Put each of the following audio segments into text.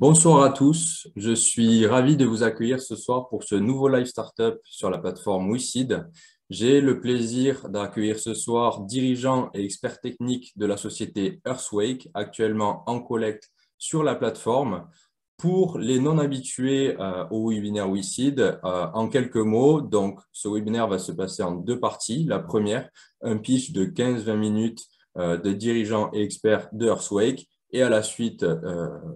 Bonsoir à tous, je suis ravi de vous accueillir ce soir pour ce nouveau live startup sur la plateforme WeSeed. J'ai le plaisir d'accueillir ce soir dirigeants et experts techniques de la société Earthwake, actuellement en collecte sur la plateforme. Pour les non-habitués au webinaire WeSeed, en quelques mots, donc ce webinaire va se passer en deux parties. La première, un pitch de 15-20 minutes de dirigeants et experts de Earthwake, et à la suite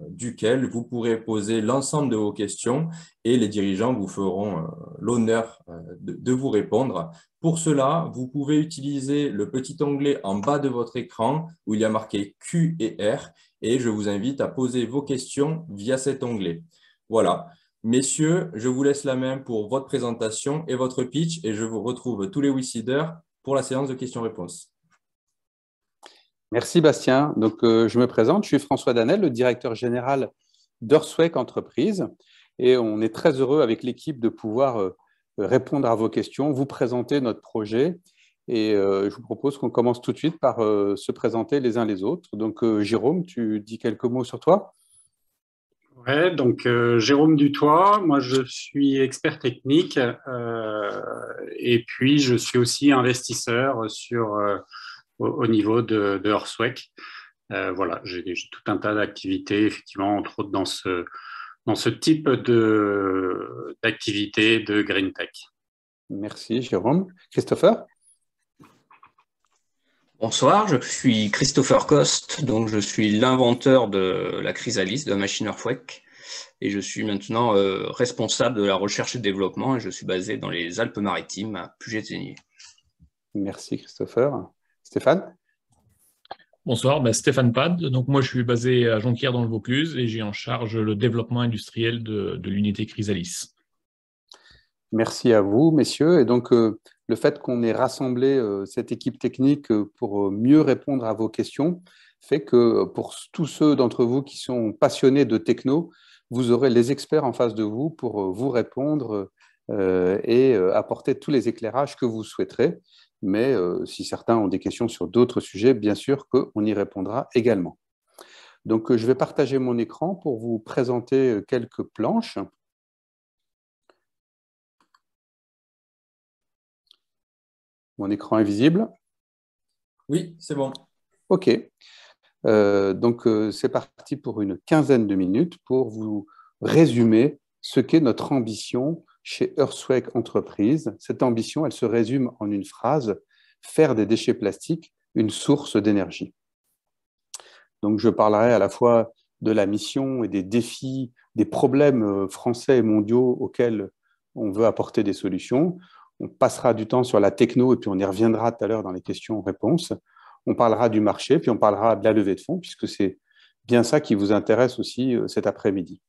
duquel vous pourrez poser l'ensemble de vos questions et les dirigeants vous feront l'honneur de vous répondre. Pour cela, vous pouvez utiliser le petit onglet en bas de votre écran où il y a marqué Q et R et je vous invite à poser vos questions via cet onglet. Voilà. Messieurs, je vous laisse la main pour votre présentation et votre pitch et je vous retrouve tous les WeSeeders pour la séance de questions-réponses. Merci Bastien. Donc, je me présente, je suis François Danel, le directeur général d'Earthwake Entreprises et on est très heureux avec l'équipe de pouvoir répondre à vos questions, vous présenter notre projet et je vous propose qu'on commence tout de suite par se présenter les uns les autres. Donc, Jérôme, tu dis quelques mots sur toi? Ouais, donc Jérôme Dutoit, moi je suis expert technique et puis je suis aussi investisseur au niveau de Earthwake. Voilà, j'ai tout un tas d'activités, effectivement, entre autres dans ce type d'activité de Green Tech. Merci Jérôme. Christopher? Bonsoir, je suis Christopher Coste, donc je suis l'inventeur de la chrysalise, de la machine Earthwake, et je suis maintenant responsable de la recherche et développement, et je suis basé dans les Alpes-Maritimes, à Puget-Théniers. Merci Christopher. Stéphane? Bonsoir, Stéphane Pad. Donc moi je suis basé à Jonquière dans le Vaucluse et j'ai en charge le développement industriel de l'unité Chrysalis. Merci à vous, messieurs. Et donc, le fait qu'on ait rassemblé cette équipe technique pour mieux répondre à vos questions fait que pour tous ceux d'entre vous qui sont passionnés de techno, vous aurez les experts en face de vous pour vous répondre et apporter tous les éclairages que vous souhaiterez. Mais si certains ont des questions sur d'autres sujets, bien sûr qu'on y répondra également. Donc, je vais partager mon écran pour vous présenter quelques planches. Mon écran est visible? Oui, c'est bon. OK. Donc, c'est parti pour une quinzaine de minutes pour vous résumer ce qu'est notre ambition chez Earthwake Entreprises. Cette ambition, elle se résume en une phrase: faire des déchets plastiques une source d'énergie. Donc, je parlerai à la fois de la mission et des défis, des problèmes français et mondiaux auxquels on veut apporter des solutions. On passera du temps sur la techno et puis on y reviendra tout à l'heure dans les questions-réponses. On parlera du marché, puis on parlera de la levée de fonds, puisque c'est bien ça qui vous intéresse aussi cet après-midi.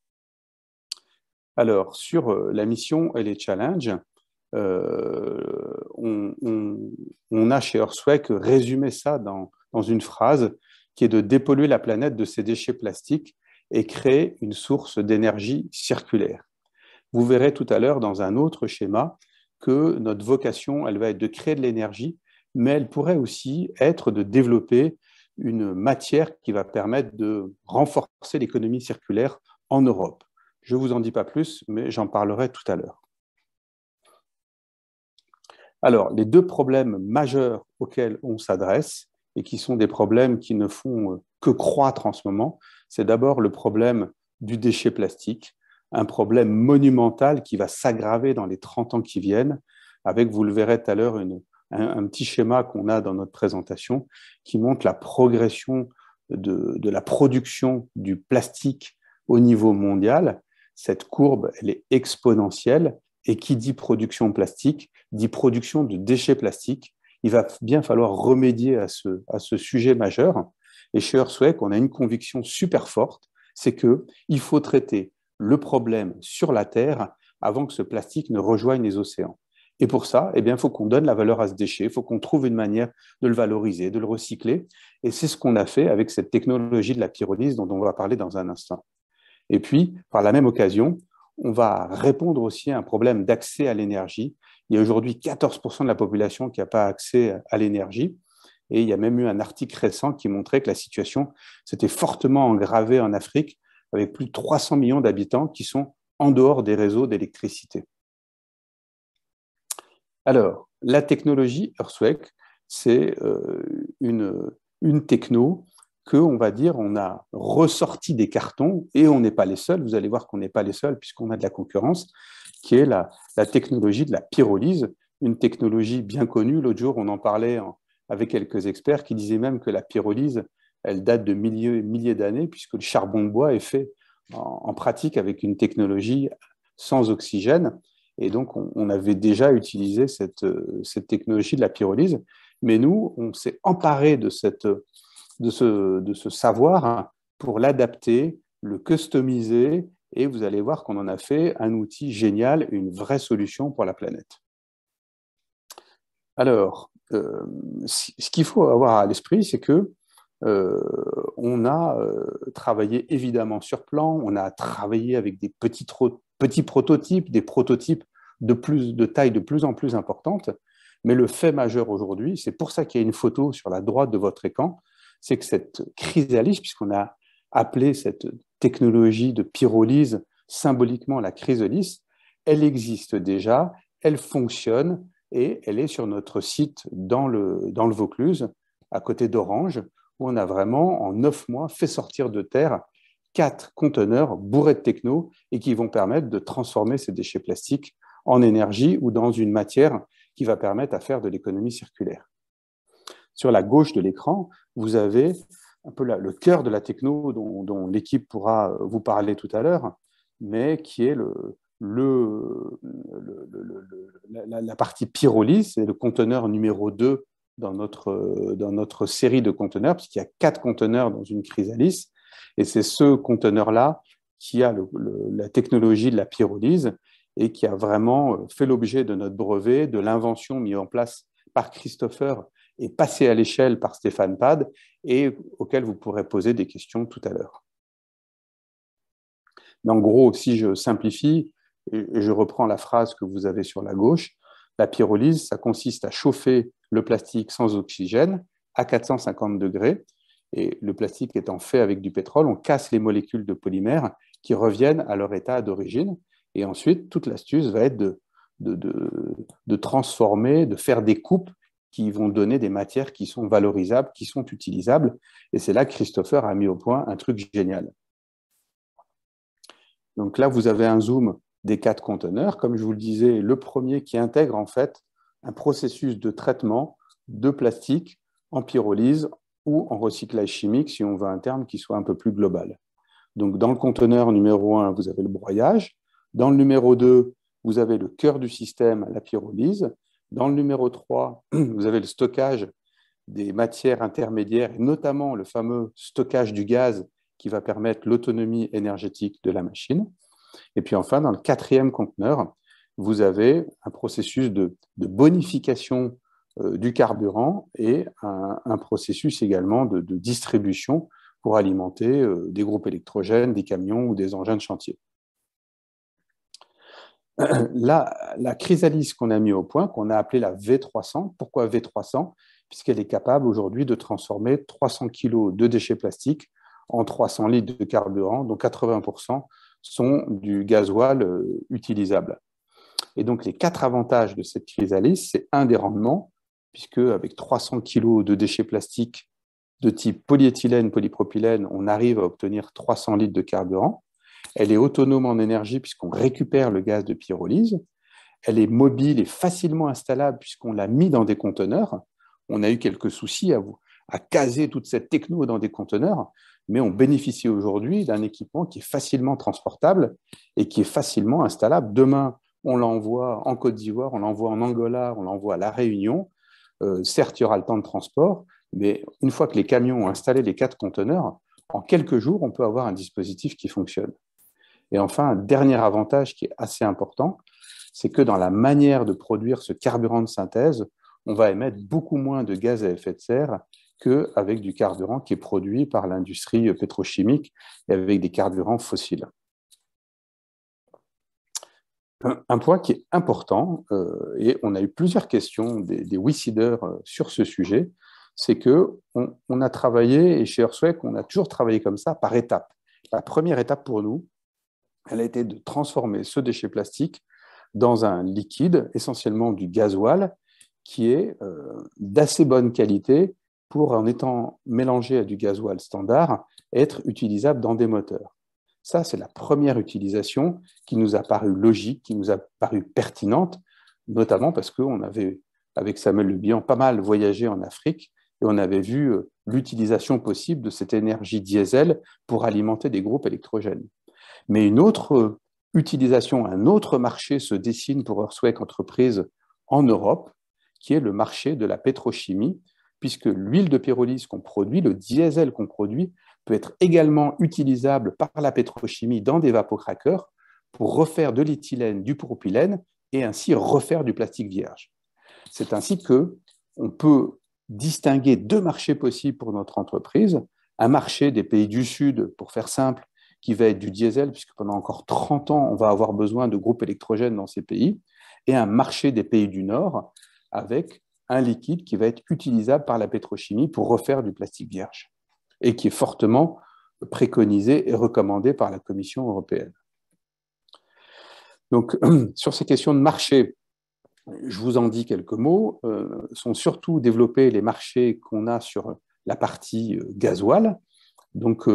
Alors, sur la mission et les challenges, on a chez Earthwake résumé ça dans une phrase qui est de dépolluer la planète de ses déchets plastiques et créer une source d'énergie circulaire. Vous verrez tout à l'heure dans un autre schéma que notre vocation, elle va être de créer de l'énergie, mais elle pourrait aussi être de développer une matière qui va permettre de renforcer l'économie circulaire en Europe. Je ne vous en dis pas plus, mais j'en parlerai tout à l'heure. Alors, les deux problèmes majeurs auxquels on s'adresse, et qui sont des problèmes qui ne font que croître en ce moment, c'est d'abord le problème du déchet plastique, un problème monumental qui va s'aggraver dans les 30 ans qui viennent, avec, vous le verrez tout à l'heure, un petit schéma qu'on a dans notre présentation qui montre la progression de la production du plastique au niveau mondial. Cette courbe, elle est exponentielle, et qui dit production plastique, dit production de déchets plastiques. Il va bien falloir remédier à ce sujet majeur. Et chez Earthwake, on a une conviction super forte, c'est qu'il faut traiter le problème sur la Terre avant que ce plastique ne rejoigne les océans. Et pour ça, il faut qu'on donne la valeur à ce déchet, il faut qu'on trouve une manière de le valoriser, de le recycler. Et c'est ce qu'on a fait avec cette technologie de la pyrolyse dont on va parler dans un instant. Et puis, par la même occasion, on va répondre aussi à un problème d'accès à l'énergie. Il y a aujourd'hui 14% de la population qui n'a pas accès à l'énergie. Et il y a même eu un article récent qui montrait que la situation s'était fortement aggravée en Afrique avec plus de 300 millions d'habitants qui sont en dehors des réseaux d'électricité. Alors, la technologie Earthquake, c'est une techno qu'on va dire, on a ressorti des cartons, et on n'est pas les seuls, vous allez voir qu'on n'est pas les seuls puisqu'on a de la concurrence, qui est la technologie de la pyrolyse, une technologie bien connue. L'autre jour, on en parlait avec quelques experts qui disaient même que la pyrolyse, elle date de milliers d'années, puisque le charbon de bois est fait en pratique avec une technologie sans oxygène. Et donc, on avait déjà utilisé cette technologie de la pyrolyse. Mais nous, on s'est emparé de ce savoir pour l'adapter, le customiser, et vous allez voir qu'on en a fait un outil génial, une vraie solution pour la planète. Alors, ce qu'il faut avoir à l'esprit, c'est que on a travaillé évidemment sur plan, on a travaillé avec des petits prototypes, des prototypes de taille de plus en plus importante, mais le fait majeur aujourd'hui, c'est pour ça qu'il y a une photo sur la droite de votre écran, c'est que cette chrysalise, puisqu'on a appelé cette technologie de pyrolyse symboliquement la chrysalise, elle existe déjà, elle fonctionne et elle est sur notre site dans le Vaucluse, à côté d'Orange, où on a vraiment, en 9 mois, fait sortir de terre 4 conteneurs bourrés de techno et qui vont permettre de transformer ces déchets plastiques en énergie ou dans une matière qui va permettre à faire de l'économie circulaire. Sur la gauche de l'écran, vous avez un peu le cœur de la techno dont l'équipe pourra vous parler tout à l'heure, mais qui est la partie pyrolyse, c'est le conteneur numéro 2 dans notre série de conteneurs, puisqu'il y a 4 conteneurs dans une chrysalise, et c'est ce conteneur-là qui a la technologie de la pyrolyse et qui a vraiment fait l'objet de notre brevet, de l'invention mise en place par Christopher et passée à l'échelle par Stéphane Pad, et auquel vous pourrez poser des questions tout à l'heure. Mais en gros, si je simplifie, et je reprends la phrase que vous avez sur la gauche, la pyrolyse, ça consiste à chauffer le plastique sans oxygène à 450 degrés, et le plastique étant fait avec du pétrole, on casse les molécules de polymère qui reviennent à leur état d'origine, et ensuite, toute l'astuce va être de transformer, de faire des coupes qui vont donner des matières qui sont valorisables, qui sont utilisables, et c'est là que Christopher a mis au point un truc génial. Donc là, vous avez un zoom des 4 conteneurs, comme je vous le disais, le premier qui intègre en fait un processus de traitement de plastique en pyrolyse ou en recyclage chimique, si on veut un terme qui soit un peu plus global. Donc dans le conteneur numéro 1, vous avez le broyage. Dans le numéro 2, vous avez le cœur du système, la pyrolyse. Dans le numéro 3, vous avez le stockage des matières intermédiaires, et notamment le fameux stockage du gaz qui va permettre l'autonomie énergétique de la machine. Et puis enfin, dans le 4e conteneur, vous avez un processus de bonification du carburant et un processus également de distribution pour alimenter des groupes électrogènes, des camions ou des engins de chantier. La chrysalise qu'on a mis au point, qu'on a appelée la V300, pourquoi V300? Puisqu'elle est capable aujourd'hui de transformer 300 kg de déchets plastiques en 300 litres de carburant, dont 80% sont du gasoil utilisable. Et donc, les 4 avantages de cette chrysalise, c'est un des rendements, puisque avec 300 kg de déchets plastiques de type polyéthylène, polypropylène, on arrive à obtenir 300 litres de carburant. Elle est autonome en énergie puisqu'on récupère le gaz de pyrolyse. Elle est mobile et facilement installable puisqu'on l'a mis dans des conteneurs. On a eu quelques soucis à caser toute cette techno dans des conteneurs, mais on bénéficie aujourd'hui d'un équipement qui est facilement transportable et qui est facilement installable. Demain, on l'envoie en Côte d'Ivoire, on l'envoie en Angola, on l'envoie à La Réunion. Certes, il y aura le temps de transport, mais une fois que les camions ont installé les 4 conteneurs, en quelques jours, on peut avoir un dispositif qui fonctionne. Et enfin, un dernier avantage qui est assez important, c'est que dans la manière de produire ce carburant de synthèse, on va émettre beaucoup moins de gaz à effet de serre qu'avec du carburant qui est produit par l'industrie pétrochimique et avec des carburants fossiles. Un point qui est important, et on a eu plusieurs questions des WICIDers sur ce sujet, c'est qu'on a travaillé, et chez Earthquake, on a toujours travaillé comme ça, par étapes. la première étape pour nous, elle a été de transformer ce déchet plastique dans un liquide, essentiellement du gasoil, qui est d'assez bonne qualité pour, en étant mélangé à du gasoil standard, être utilisable dans des moteurs. Ça, c'est la première utilisation qui nous a paru logique, qui nous a paru pertinente, notamment parce qu'on avait, avec Samuel Le Bihan, pas mal voyagé en Afrique et on avait vu l'utilisation possible de cette énergie diesel pour alimenter des groupes électrogènes. Mais une autre utilisation, un autre marché se dessine pour Earthquake Entreprises en Europe, qui est le marché de la pétrochimie, puisque l'huile de pyrolyse qu'on produit, le diesel qu'on produit, peut être également utilisable par la pétrochimie dans des vapocraqueurs pour refaire de l'éthylène, du propylène et ainsi refaire du plastique vierge. C'est ainsi qu'on peut distinguer deux marchés possibles pour notre entreprise. Un marché des pays du Sud, pour faire simple, qui va être du diesel, puisque pendant encore 30 ans, on va avoir besoin de groupes électrogènes dans ces pays, et un marché des pays du Nord, avec un liquide qui va être utilisable par la pétrochimie pour refaire du plastique vierge, et qui est fortement préconisé et recommandé par la Commission européenne. Donc, sur ces questions de marché, je vous en dis quelques mots, sont surtout développés les marchés qu'on a sur la partie gasoil. Donc,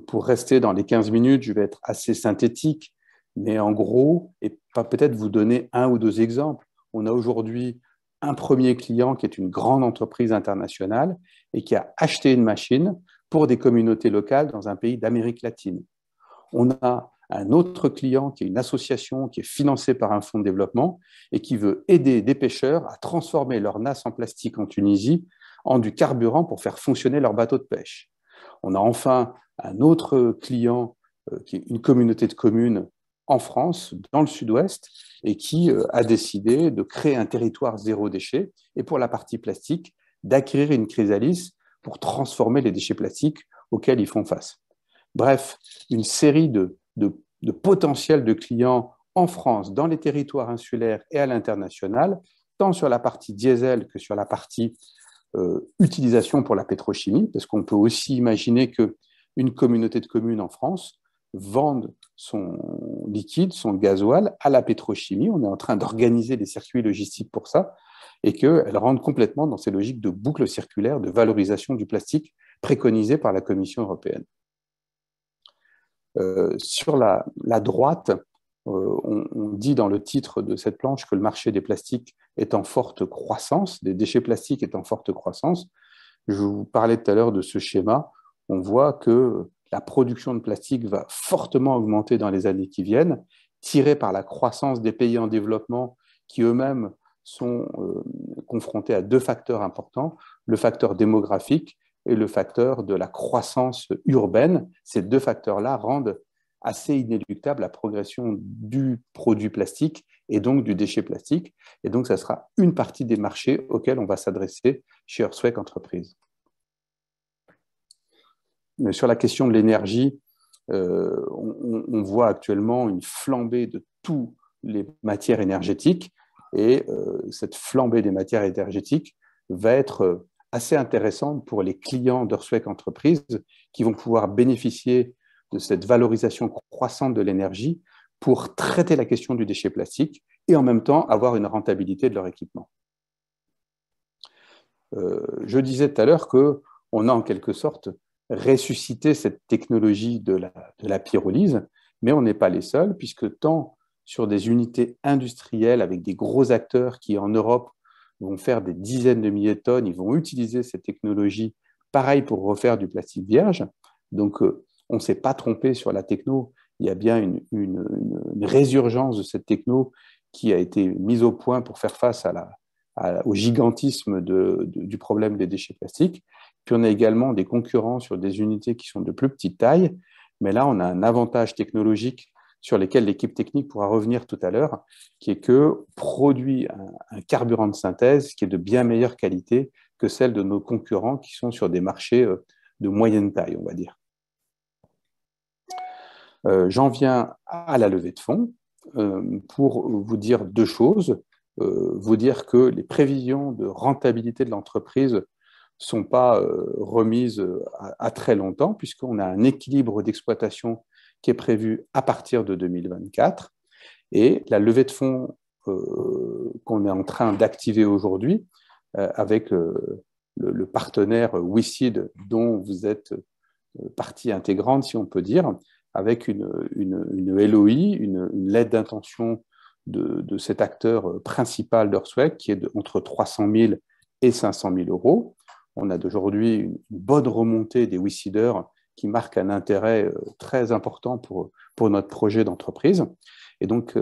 pour rester dans les 15 minutes, je vais être assez synthétique, mais en gros, et peut-être vous donner un ou deux exemples. On a aujourd'hui un premier client qui est une grande entreprise internationale et qui a acheté une machine pour des communautés locales dans un pays d'Amérique latine. On a un autre client qui est une association qui est financée par un fonds de développement et qui veut aider des pêcheurs à transformer leur nasse en plastique en Tunisie en du carburant pour faire fonctionner leur bateau de pêche. On a enfin un autre client qui est une communauté de communes en France, dans le sud-ouest, et qui a décidé de créer un territoire zéro déchet et pour la partie plastique, d'acquérir une chrysalise pour transformer les déchets plastiques auxquels ils font face. Bref, une série de potentiels de clients en France, dans les territoires insulaires et à l'international, tant sur la partie diesel que sur la partie utilisation pour la pétrochimie, parce qu'on peut aussi imaginer qu'une communauté de communes en France vende son liquide, son gasoil à la pétrochimie. On est en train d'organiser des circuits logistiques pour ça et qu'elle rentre complètement dans ces logiques de boucle circulaire, de valorisation du plastique préconisées par la Commission européenne. Sur la droite, on dit dans le titre de cette planche que le marché des plastiques est en forte croissance, des déchets plastiques est en forte croissance. Je vous parlais tout à l'heure de ce schéma. On voit que la production de plastique va fortement augmenter dans les années qui viennent, tirée par la croissance des pays en développement qui eux-mêmes sont confrontés à deux facteurs importants, le facteur démographique et le facteur de la croissance urbaine. Ces deux facteurs-là rendent assez inéluctable la progression du produit plastique et donc du déchet plastique. Et donc, ça sera une partie des marchés auxquels on va s'adresser chez Earthquake Entreprises. Mais sur la question de l'énergie, on voit actuellement une flambée de toutes les matières énergétiques et cette flambée des matières énergétiques va être assez intéressante pour les clients d'Earthquake Entreprises qui vont pouvoir bénéficier de cette valorisation croissante de l'énergie pour traiter la question du déchet plastique et en même temps avoir une rentabilité de leur équipement. Je disais tout à l'heure qu'on a en quelque sorte ressuscité cette technologie de la pyrolyse, mais on n'est pas les seuls, puisque tant sur des unités industrielles avec des gros acteurs qui en Europe vont faire des dizaines de milliers de tonnes, ils vont utiliser cette technologie pareil pour refaire du plastique vierge. Donc, on ne s'est pas trompé sur la techno. Il y a bien une résurgence de cette techno qui a été mise au point pour faire face au gigantisme du problème des déchets plastiques. Puis on a également des concurrents sur des unités qui sont de plus petite taille, mais là on a un avantage technologique sur lesquels l'équipe technique pourra revenir tout à l'heure, qui est que produit un carburant de synthèse qui est de bien meilleure qualité que celle de nos concurrents qui sont sur des marchés de moyenne taille, on va dire. J'en viens à la levée de fonds pour vous dire deux choses. Vous dire que les prévisions de rentabilité de l'entreprise sont pas remises à très longtemps, puisqu'on a un équilibre d'exploitation qui est prévu à partir de 2024. Et la levée de fonds qu'on est en train d'activer aujourd'hui avec le partenaire WeSeed, dont vous êtes partie intégrante, si on peut dire, avec une LOI, une lettre d'intention de cet acteur principal d'Earthwake, qui est entre 300 000 et 500 000 euros. On a d'aujourd'hui une bonne remontée des WeSeeders qui marque un intérêt très important pour notre projet d'entreprise. Et donc,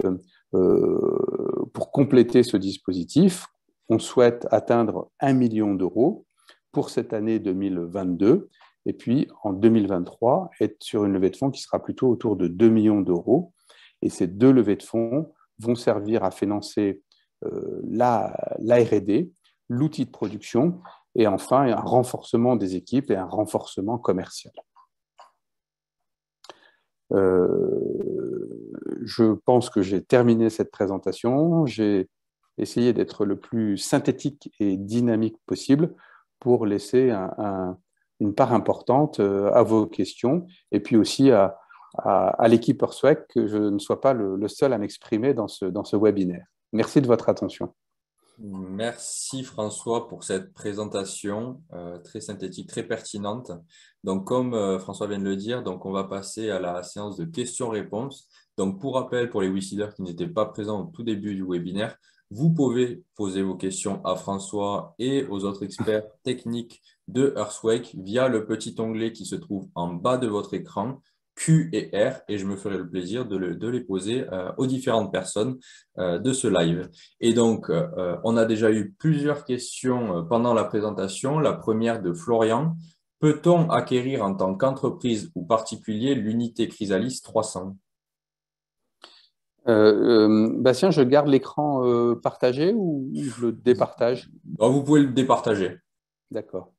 pour compléter ce dispositif, on souhaite atteindre 1 million d'euros pour cette année 2022, et puis en 2023, être sur une levée de fonds qui sera plutôt autour de 2 millions d'euros. Et ces deux levées de fonds vont servir à financer la R&D, l'outil de production, et enfin un renforcement des équipes et un renforcement commercial. Je pense que j'ai terminé cette présentation. J'ai essayé d'être le plus synthétique et dynamique possible pour laisser une part importante à vos questions et puis aussi à l'équipe Earthwake, que je ne sois pas le seul à m'exprimer dans ce webinaire. Merci de votre attention. Merci François pour cette présentation très synthétique, très pertinente. Donc comme François vient de le dire, donc on va passer à la séance de questions-réponses. Donc pour rappel, pour les WeSeeders qui n'étaient pas présents au tout début du webinaire, vous pouvez poser vos questions à François et aux autres experts techniques de Earthwake via le petit onglet qui se trouve en bas de votre écran, Q et R, et je me ferai le plaisir de les poser aux différentes personnes de ce live. Et donc, on a déjà eu plusieurs questions pendant la présentation. La première de Florian. Peut-on acquérir en tant qu'entreprise ou particulier l'unité Chrysalis 300? Bastien, je garde l'écran partagé ou je le départage? Vous pouvez le départager. D'accord.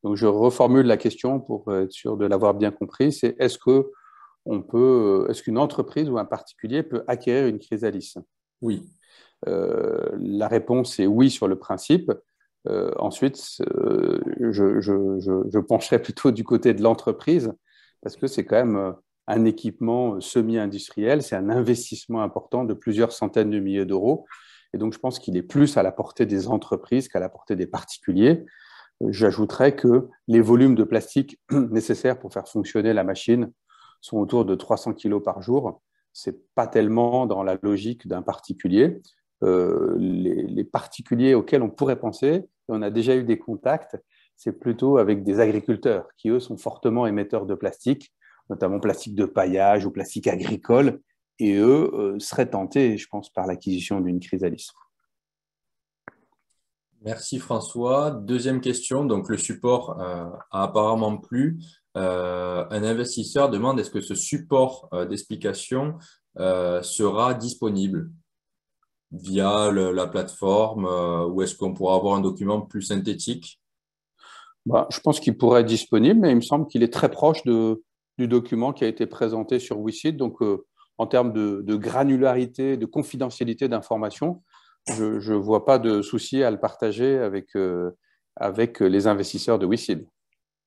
Donc, je reformule la question pour être sûr de l'avoir bien compris. C'est est-ce qu'une entreprise ou un particulier peut acquérir une Chrysalis? Oui. La réponse est oui sur le principe. Ensuite, je pencherai plutôt du côté de l'entreprise parce que c'est quand même un équipement semi-industriel, c'est un investissement important de plusieurs centaines de milliers d'euros. Et donc, je pense qu'il est plus à la portée des entreprises qu'à la portée des particuliers. J'ajouterais que les volumes de plastique nécessaires pour faire fonctionner la machine sont autour de 300 kg par jour. Ce n'est pas tellement dans la logique d'un particulier. Les particuliers auxquels on pourrait penser, et on a déjà eu des contacts, c'est plutôt avec des agriculteurs qui, eux, sont fortement émetteurs de plastique, notamment plastique de paillage ou plastique agricole, et eux seraient tentés, je pense, par l'acquisition d'une Chrysalis. Merci François. Deuxième question, donc le support a apparemment plu. Un investisseur demande est-ce que ce support d'explication sera disponible via la plateforme ou est-ce qu'on pourra avoir un document plus synthétique? Je pense qu'il pourrait être disponible, mais il me semble qu'il est très proche du document qui a été présenté sur WeSeed. Donc, en termes de granularité, de confidentialité d'information, je ne vois pas de souci à le partager avec les investisseurs de WeSeed.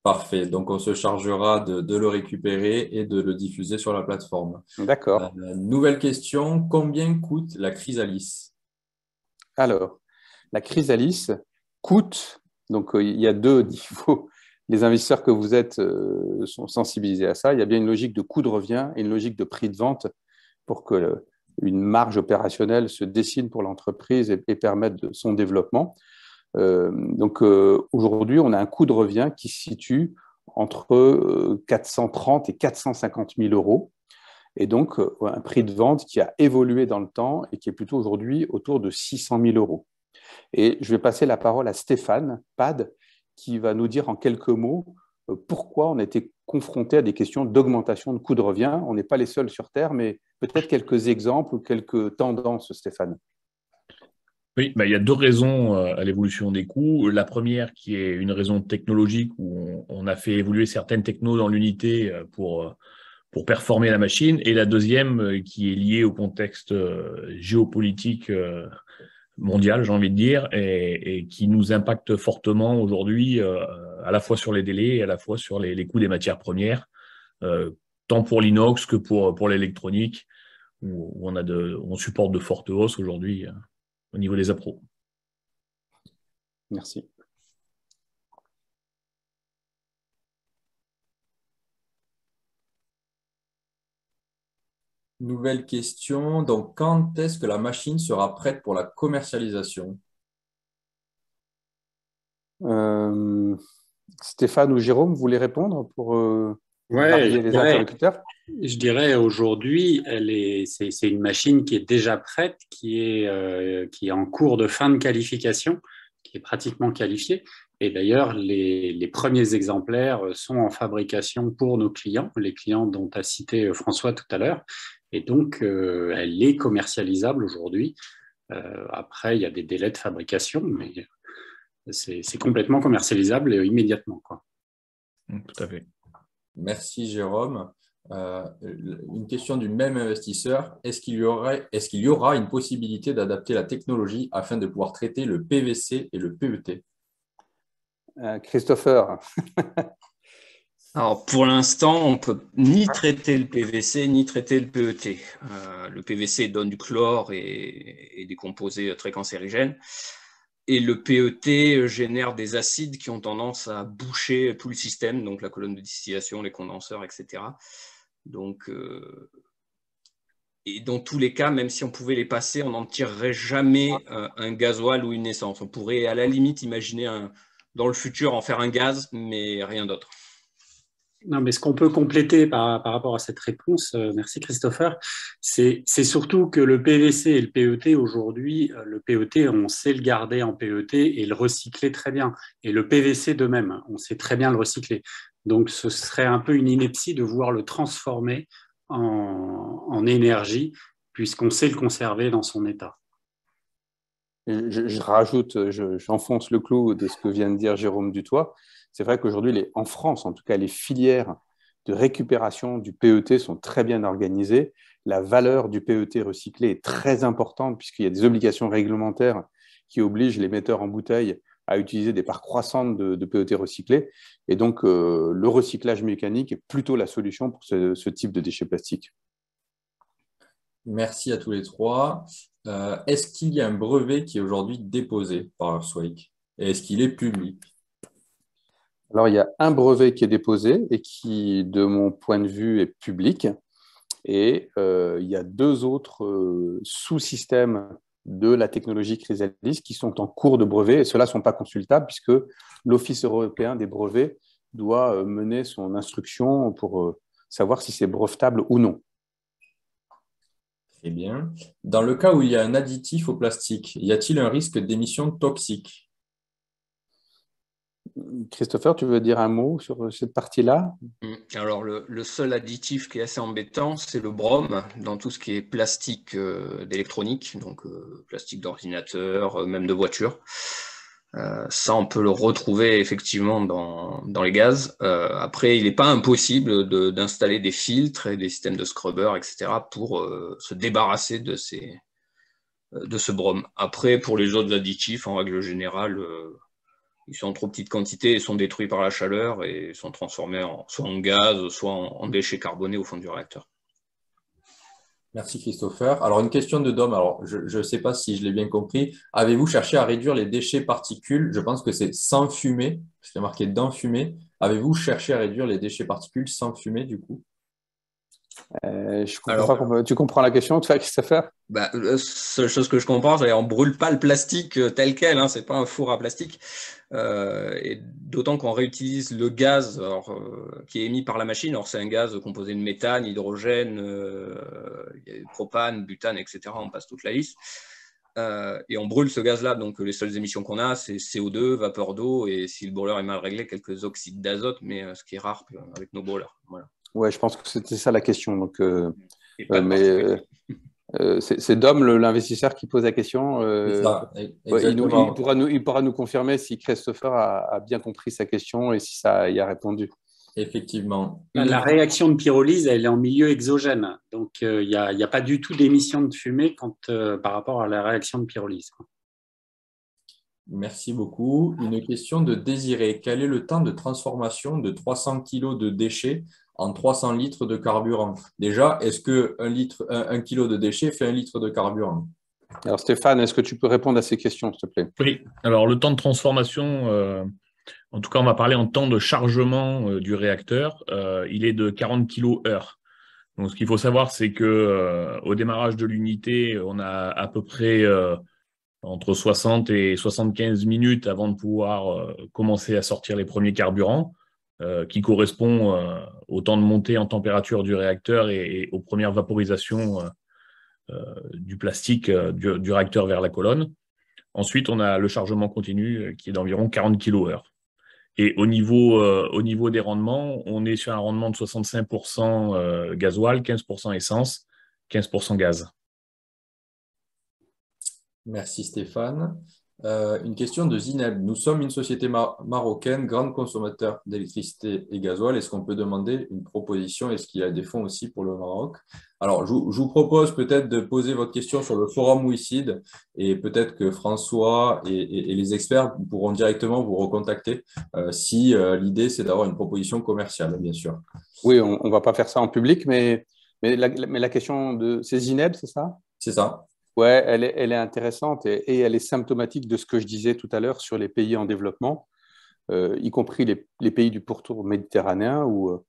Parfait. Donc, on se chargera de le récupérer et de le diffuser sur la plateforme. D'accord. Nouvelle question. Combien coûte la Chrysalis? Alors, la Chrysalis coûte, donc il y a deux niveaux. Les investisseurs que vous êtes sont sensibilisés à ça. Il y a bien une logique de coût de revient et une logique de prix de vente pour que une marge opérationnelle se dessine pour l'entreprise et permette son développement. Donc, aujourd'hui, on a un coût de revient qui se situe entre 430 et 450 000 euros. Et donc, un prix de vente qui a évolué dans le temps et qui est plutôt aujourd'hui autour de 600 000 euros. Et je vais passer la parole à Stéphane Pad, qui va nous dire en quelques mots pourquoi on a été confronté à des questions d'augmentation de coût de revient. On n'est pas les seuls sur Terre, mais peut-être quelques exemples ou quelques tendances, Stéphane. Oui, il y a deux raisons à l'évolution des coûts. La première qui est une raison technologique où on a fait évoluer certaines technos dans l'unité pour performer la machine. Et la deuxième qui est liée au contexte géopolitique mondiale, j'ai envie de dire, et qui nous impacte fortement aujourd'hui, à la fois sur les délais et à la fois sur les coûts des matières premières, tant pour l'inox que pour l'électronique, où on supporte de fortes hausses aujourd'hui au niveau des appros. Merci. Nouvelle question. Donc, quand est-ce que la machine sera prête pour la commercialisation? Stéphane ou Jérôme, vous voulez répondre pour varier les interlocuteurs? Je dirais aujourd'hui, c'est une machine qui est déjà prête, qui est en cours de fin de qualification, qui est pratiquement qualifiée. Et d'ailleurs, les premiers exemplaires sont en fabrication pour nos clients, les clients dont a cité François tout à l'heure. Et donc, elle est commercialisable aujourd'hui. Après, il y a des délais de fabrication, mais c'est complètement commercialisable immédiatement, quoi. Tout à fait. Merci Jérôme. Une question du même investisseur. Est-ce qu'il y aura une possibilité d'adapter la technologie afin de pouvoir traiter le PVC et le PET? Christopher. Alors, pour l'instant, on ne peut ni traiter le PVC, ni traiter le PET. Le PVC donne du chlore et des composés très cancérigènes. Et le PET génère des acides qui ont tendance à boucher tout le système, donc la colonne de distillation, les condenseurs, etc. Donc, et dans tous les cas, même si on pouvait les passer, on n'en tirerait jamais un gasoil ou une essence. On pourrait à la limite imaginer dans le futur en faire un gaz, mais rien d'autre. Non, mais ce qu'on peut compléter par rapport à cette réponse, merci Christopher, c'est surtout que le PVC et le PET aujourd'hui, le PET, on sait le garder en PET et le recycler très bien. Et le PVC de même, on sait très bien le recycler. Donc ce serait un peu une ineptie de vouloir le transformer en énergie, puisqu'on sait le conserver dans son état. Je rajoute, j'enfonce le clou de ce que vient de dire Jérôme Dutoit. C'est vrai qu'aujourd'hui, en France, en tout cas, les filières de récupération du PET sont très bien organisées. La valeur du PET recyclé est très importante puisqu'il y a des obligations réglementaires qui obligent les metteurs en bouteille à utiliser des parts croissantes de PET recyclés. Et donc, le recyclage mécanique est plutôt la solution pour ce type de déchets plastiques. Merci à tous les trois. Est-ce qu'il y a un brevet qui est aujourd'hui déposé par Earthwake? Et est-ce qu'il est public? Alors, il y a un brevet qui est déposé et qui, de mon point de vue, est public. Et il y a deux autres sous-systèmes de la technologie Chrysalis qui sont en cours de brevet. Et ceux-là ne sont pas consultables puisque l'Office européen des brevets doit mener son instruction pour savoir si c'est brevetable ou non. Très bien. Dans le cas où il y a un additif au plastique, y a-t-il un risque d'émission toxique? Christopher, tu veux dire un mot sur cette partie-là? Alors, le seul additif qui est assez embêtant, c'est le brome dans tout ce qui est plastique d'électronique, donc plastique d'ordinateur, même de voiture. Ça, on peut le retrouver effectivement dans les gaz. Après, il n'est pas impossible d'installer des filtres et des systèmes de scrubber, etc., pour se débarrasser de ce brome. Après, pour les autres additifs, en règle générale, ils sont en trop petite quantité et sont détruits par la chaleur et sont transformés soit en gaz, soit en déchets carbonés au fond du réacteur. Merci Christopher. Alors, une question de Dom. Alors, je ne sais pas si je l'ai bien compris. Avez-vous cherché à réduire les déchets particules? Je pense que c'est sans fumée, parce qu'il y a marqué dans fumée. Avez-vous cherché à réduire les déchets particules sans fumée, du coup? Tu comprends la question, toi, Christopher? La seule chose que je comprends, c'est qu'on ne brûle pas le plastique tel quel, hein, ce n'est pas un four à plastique. Et d'autant qu'on réutilise le gaz qui est émis par la machine. Alors, c'est un gaz composé de méthane, hydrogène, propane, butane, etc. On passe toute la liste. Et on brûle ce gaz-là. Donc, les seules émissions qu'on a, c'est CO2, vapeur d'eau, et si le brûleur est mal réglé, quelques oxydes d'azote, mais ce qui est rare avec nos brûleurs. Voilà. Ouais, je pense que c'était ça la question. Donc, c'est Dom, l'investisseur, qui pose la question. Il pourra nous confirmer si Christopher a bien compris sa question et si ça y a répondu. Effectivement. La réaction de pyrolyse, elle est en milieu exogène. Donc, il n'y a pas du tout d'émission de fumée par rapport à la réaction de pyrolyse. Merci beaucoup. Une question de Désiré. Quel est le temps de transformation de 300 kg de déchets en 300 litres de carburant? Déjà, est-ce que un kilo de déchets fait 1 litre de carburant? Alors Stéphane, est-ce que tu peux répondre à ces questions, s'il te plaît? Oui, alors le temps de transformation, en tout cas, on va parler en temps de chargement du réacteur, il est de 40 kH. Donc, ce qu'il faut savoir, c'est que au démarrage de l'unité, on a à peu près entre 60 et 75 minutes avant de pouvoir commencer à sortir les premiers carburants, qui correspond au temps de montée en température du réacteur et aux premières vaporisations du plastique du réacteur vers la colonne. Ensuite, on a le chargement continu qui est d'environ 40 kH. Et au niveau des rendements, on est sur un rendement de 65% gasoil, 15% essence, 15% gaz. Merci Stéphane. Une question de Zineb. Nous sommes une société marocaine, grande consommateur d'électricité et gasoil. Est-ce qu'on peut demander une proposition? Est-ce qu'il y a des fonds aussi pour le Maroc? Alors, je vous propose peut-être de poser votre question sur le forum WICID et peut-être que François et les experts pourront directement vous recontacter si l'idée, c'est d'avoir une proposition commerciale, bien sûr. Oui, on ne va pas faire ça en public, mais la question c'est Zineb, c'est ça? C'est ça. Ouais, elle est intéressante et elle est symptomatique de ce que je disais tout à l'heure sur les pays en développement, y compris les pays du pourtour méditerranéen où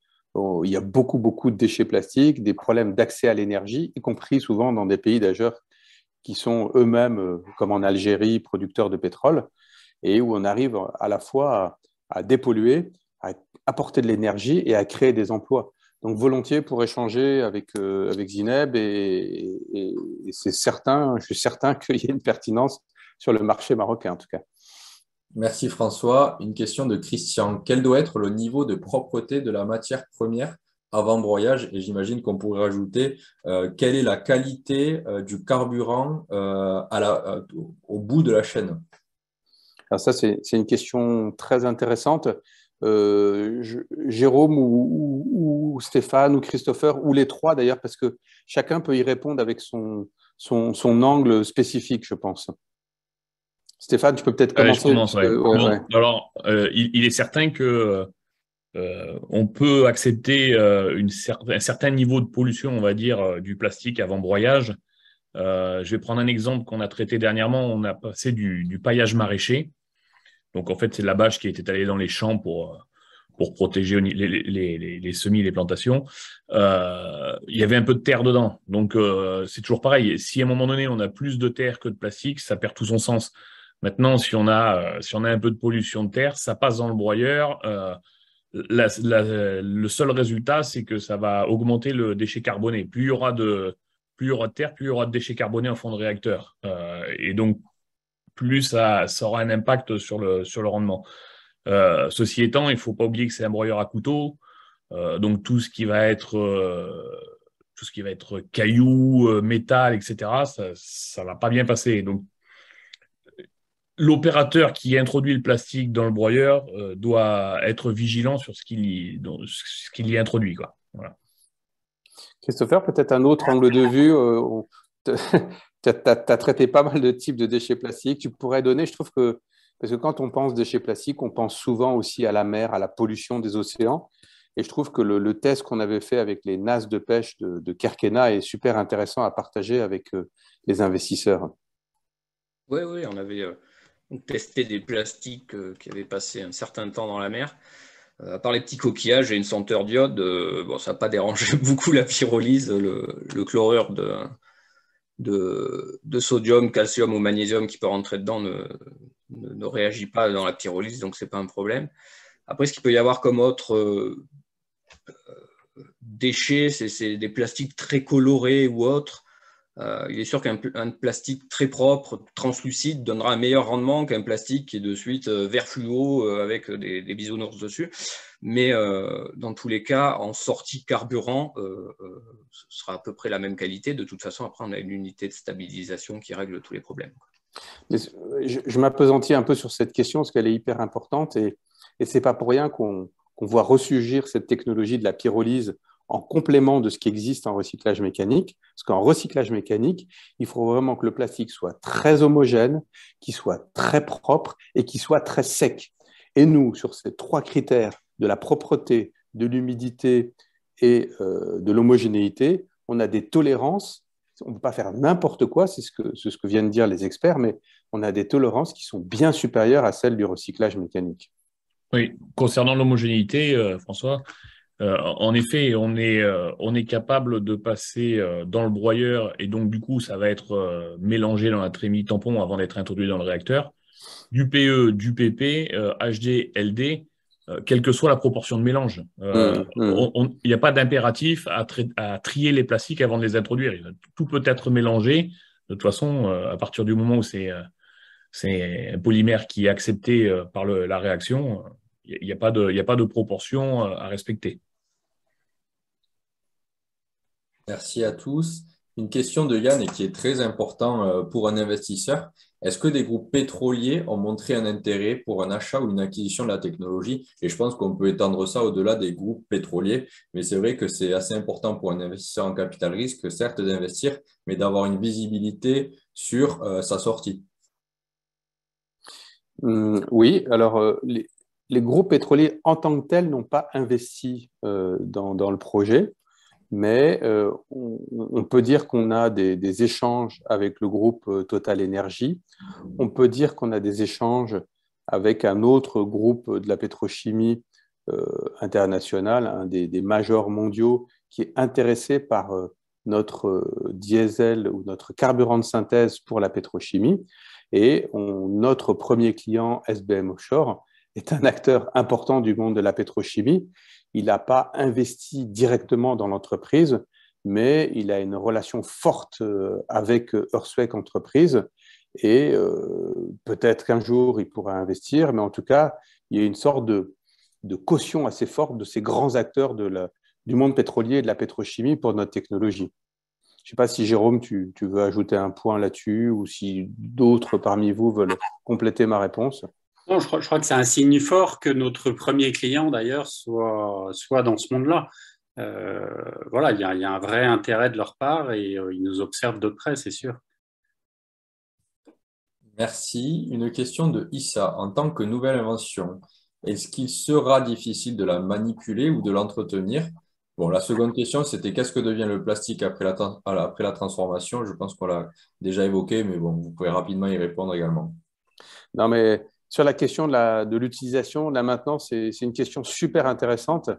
il y a beaucoup, beaucoup de déchets plastiques, des problèmes d'accès à l'énergie, y compris souvent dans des pays d'ailleurs qui sont eux-mêmes, comme en Algérie, producteurs de pétrole, et où on arrive à la fois à dépolluer, à apporter de l'énergie et à créer des emplois. Donc, volontiers pour échanger avec Zineb et c'est certain, je suis certain qu'il y a une pertinence sur le marché marocain en tout cas. Merci François. Une question de Christian. Quel doit être le niveau de propreté de la matière première avant broyage? Et j'imagine qu'on pourrait rajouter quelle est la qualité du carburant au bout de la chaîne? Alors ça, c'est une question très intéressante. Jérôme ou Stéphane ou Christopher, ou les trois d'ailleurs, parce que chacun peut y répondre avec son angle spécifique, je pense. Stéphane, tu peux peut-être commencer. Je commence, ouais. Ouais. Alors, il est certain que on peut accepter un certain niveau de pollution, on va dire, du plastique avant broyage. Je vais prendre un exemple qu'on a traité dernièrement. On a passé du paillage maraîcher. Donc, en fait, c'est de la bâche qui est étalée dans les champs pour protéger les semis, les plantations. Il y avait un peu de terre dedans. Donc, c'est toujours pareil. Si à un moment donné, on a plus de terre que de plastique, ça perd tout son sens. Maintenant, si on a un peu de pollution de terre, ça passe dans le broyeur. Le seul résultat, c'est que ça va augmenter le déchet carboné. Plus il y aura de terre, plus il y aura de déchets carbonés en fond de réacteur. Et donc, plus ça aura un impact sur le rendement. Ceci étant, il ne faut pas oublier que c'est un broyeur à couteau. Donc, tout ce qui va être cailloux, métal, etc., ça ne va pas bien passer. Donc, l'opérateur qui introduit le plastique dans le broyeur doit être vigilant sur ce qu'il y introduit, quoi. Voilà. Christopher, peut-être un autre angle de vue. Tu as traité pas mal de types de déchets plastiques. Tu pourrais donner, je trouve que, parce que quand on pense déchets plastiques, on pense souvent aussi à la mer, à la pollution des océans. Et je trouve que le test qu'on avait fait avec les nasses de pêche de Kerkena est super intéressant à partager avec les investisseurs. Oui, on avait testé des plastiques qui avaient passé un certain temps dans la mer. À part les petits coquillages et une senteur d'iode, ça n'a pas dérangé beaucoup la pyrolyse. Le chlorure de sodium, calcium ou magnésium qui peut rentrer dedans ne réagit pas dans la pyrolyse, donc ce n'est pas un problème. Après, ce qu'il peut y avoir comme autre déchets, c'est des plastiques très colorés ou autres. Il est sûr qu'un plastique très propre, translucide, donnera un meilleur rendement qu'un plastique qui est de suite vert fluo avec des bisounours dessus. Mais dans tous les cas, en sortie carburant, ce sera à peu près la même qualité. De toute façon, après, on a une unité de stabilisation qui règle tous les problèmes. Mais je m'appesantis un peu sur cette question parce qu'elle est hyper importante et ce n'est pas pour rien qu'on voit ressurgir cette technologie de la pyrolyse en complément de ce qui existe en recyclage mécanique. Parce qu'en recyclage mécanique, il faut vraiment que le plastique soit très homogène, qu'il soit très propre et qu'il soit très sec. Et nous, sur ces 3 critères de la propreté, de l'humidité et de l'homogénéité, on a des tolérances. On ne peut pas faire n'importe quoi, c'est ce que viennent dire les experts, mais on a des tolérances qui sont bien supérieures à celles du recyclage mécanique. Oui, concernant l'homogénéité, François, en effet, on est capable de passer dans le broyeur et donc du coup, ça va être mélangé dans la trémie tampon avant d'être introduit dans le réacteur. Du PE, du PP, HD, LD, quelle que soit la proportion de mélange. Il n'y a pas d'impératif à trier les plastiques avant de les introduire. Tout peut être mélangé. De toute façon, à partir du moment où c'est un polymère qui est accepté par la réaction, il n'y a pas de proportion à respecter. Merci à tous. Une question de Yann et qui est très important pour un investisseur. Est-ce que des groupes pétroliers ont montré un intérêt pour un achat ou une acquisition de la technologie? Et je pense qu'on peut étendre ça au-delà des groupes pétroliers, mais c'est vrai que c'est assez important pour un investisseur en capital risque, certes d'investir, mais d'avoir une visibilité sur sa sortie. Oui, alors les groupes pétroliers en tant que tels n'ont pas investi dans le projet. Mais on peut dire qu'on a des échanges avec le groupe Total Energy. On peut dire qu'on a des échanges avec un autre groupe de la pétrochimie internationale, un des majors mondiaux, qui est intéressé par notre diesel ou notre carburant de synthèse pour la pétrochimie. Et notre premier client, SBM Offshore, est un acteur important du monde de la pétrochimie. Il n'a pas investi directement dans l'entreprise, mais il a une relation forte avec Earthquake Entreprise et peut-être qu'un jour il pourra investir, mais en tout cas, il y a une sorte de caution assez forte de ces grands acteurs du monde pétrolier et de la pétrochimie pour notre technologie. Je ne sais pas si Jérôme, tu veux ajouter un point là-dessus ou si d'autres parmi vous veulent compléter ma réponse. Non, je crois que c'est un signe fort que notre premier client, d'ailleurs, soit dans ce monde-là. Voilà, il y a un vrai intérêt de leur part et ils nous observent de près, c'est sûr. Merci. Une question de Issa. En tant que nouvelle invention, est-ce qu'il sera difficile de la manipuler ou de l'entretenir? Bon, la seconde question, c'était qu'est-ce que devient le plastique après la transformation? Je pense qu'on l'a déjà évoqué, mais bon, vous pouvez rapidement y répondre également. Non, mais sur la question de l'utilisation, là maintenant, c'est une question super intéressante.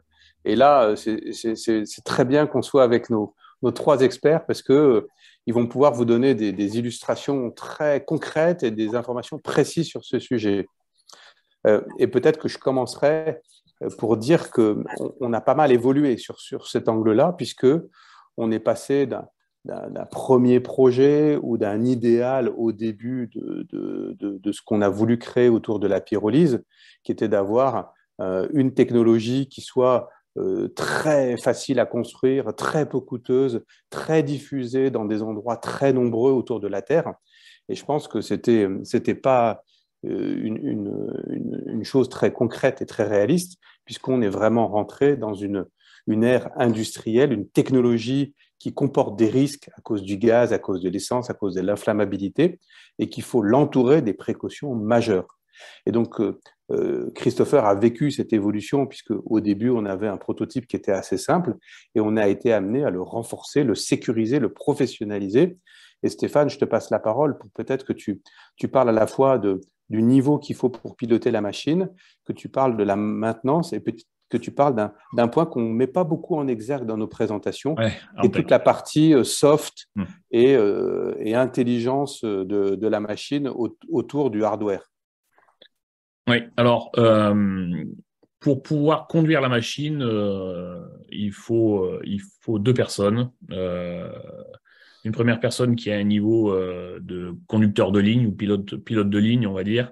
Et là, c'est très bien qu'on soit avec nos 3 experts parce qu'ils vont pouvoir vous donner des illustrations très concrètes et des informations précises sur ce sujet. Et peut-être que je commencerai pour dire qu'on a pas mal évolué sur cet angle-là, puisqu'on est passé d'un premier projet ou d'un idéal au début de ce qu'on a voulu créer autour de la pyrolyse, qui était d'avoir une technologie qui soit très facile à construire, très peu coûteuse, très diffusée dans des endroits très nombreux autour de la Terre. Et je pense que c'était pas une chose très concrète et très réaliste, puisqu'on est vraiment rentré dans une ère industrielle, une technologie qui comporte des risques à cause du gaz, à cause de l'essence, à cause de l'inflammabilité, et qu'il faut l'entourer des précautions majeures. Et donc, Christopher a vécu cette évolution, puisque au début, on avait un prototype qui était assez simple, et on a été amené à le renforcer, le sécuriser, le professionnaliser. Et Stéphane, je te passe la parole pour peut-être que tu parles à la fois du niveau qu'il faut pour piloter la machine, que tu parles de la maintenance et que tu parles d'un point qu'on ne met pas beaucoup en exergue dans nos présentations, et toute la partie soft et intelligence de la machine autour du hardware. Oui, alors, pour pouvoir conduire la machine, il faut 2 personnes. Une première personne qui a un niveau de conducteur de ligne ou pilote de ligne, on va dire,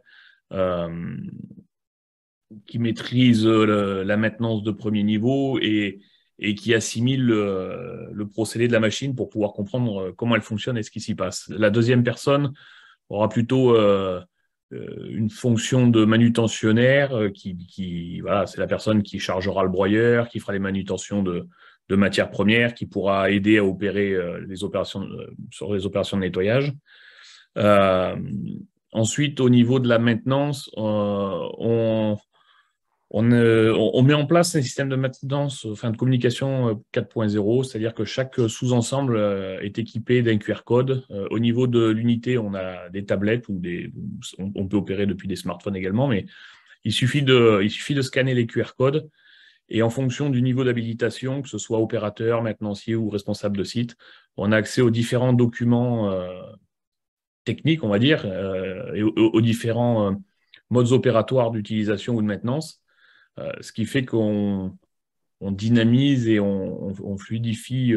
qui maîtrise la maintenance de premier niveau et qui assimile le procédé de la machine pour pouvoir comprendre comment elle fonctionne et ce qui s'y passe. La deuxième personne aura plutôt une fonction de manutentionnaire voilà, c'est la personne qui chargera le broyeur, qui fera les manutentions de de matières premières qui pourra aider à opérer sur les opérations de nettoyage. Ensuite, au niveau de la maintenance, on met en place un système de maintenance, enfin de communication 4.0, c'est-à-dire que chaque sous-ensemble est équipé d'un QR code. Au niveau de l'unité, on a des tablettes on peut opérer depuis des smartphones également, mais il suffit de scanner les QR codes et en fonction du niveau d'habilitation, que ce soit opérateur, maintenancier ou responsable de site, on a accès aux différents documents techniques, on va dire, et aux différents modes opératoires d'utilisation ou de maintenance. Ce qui fait qu'on dynamise et on fluidifie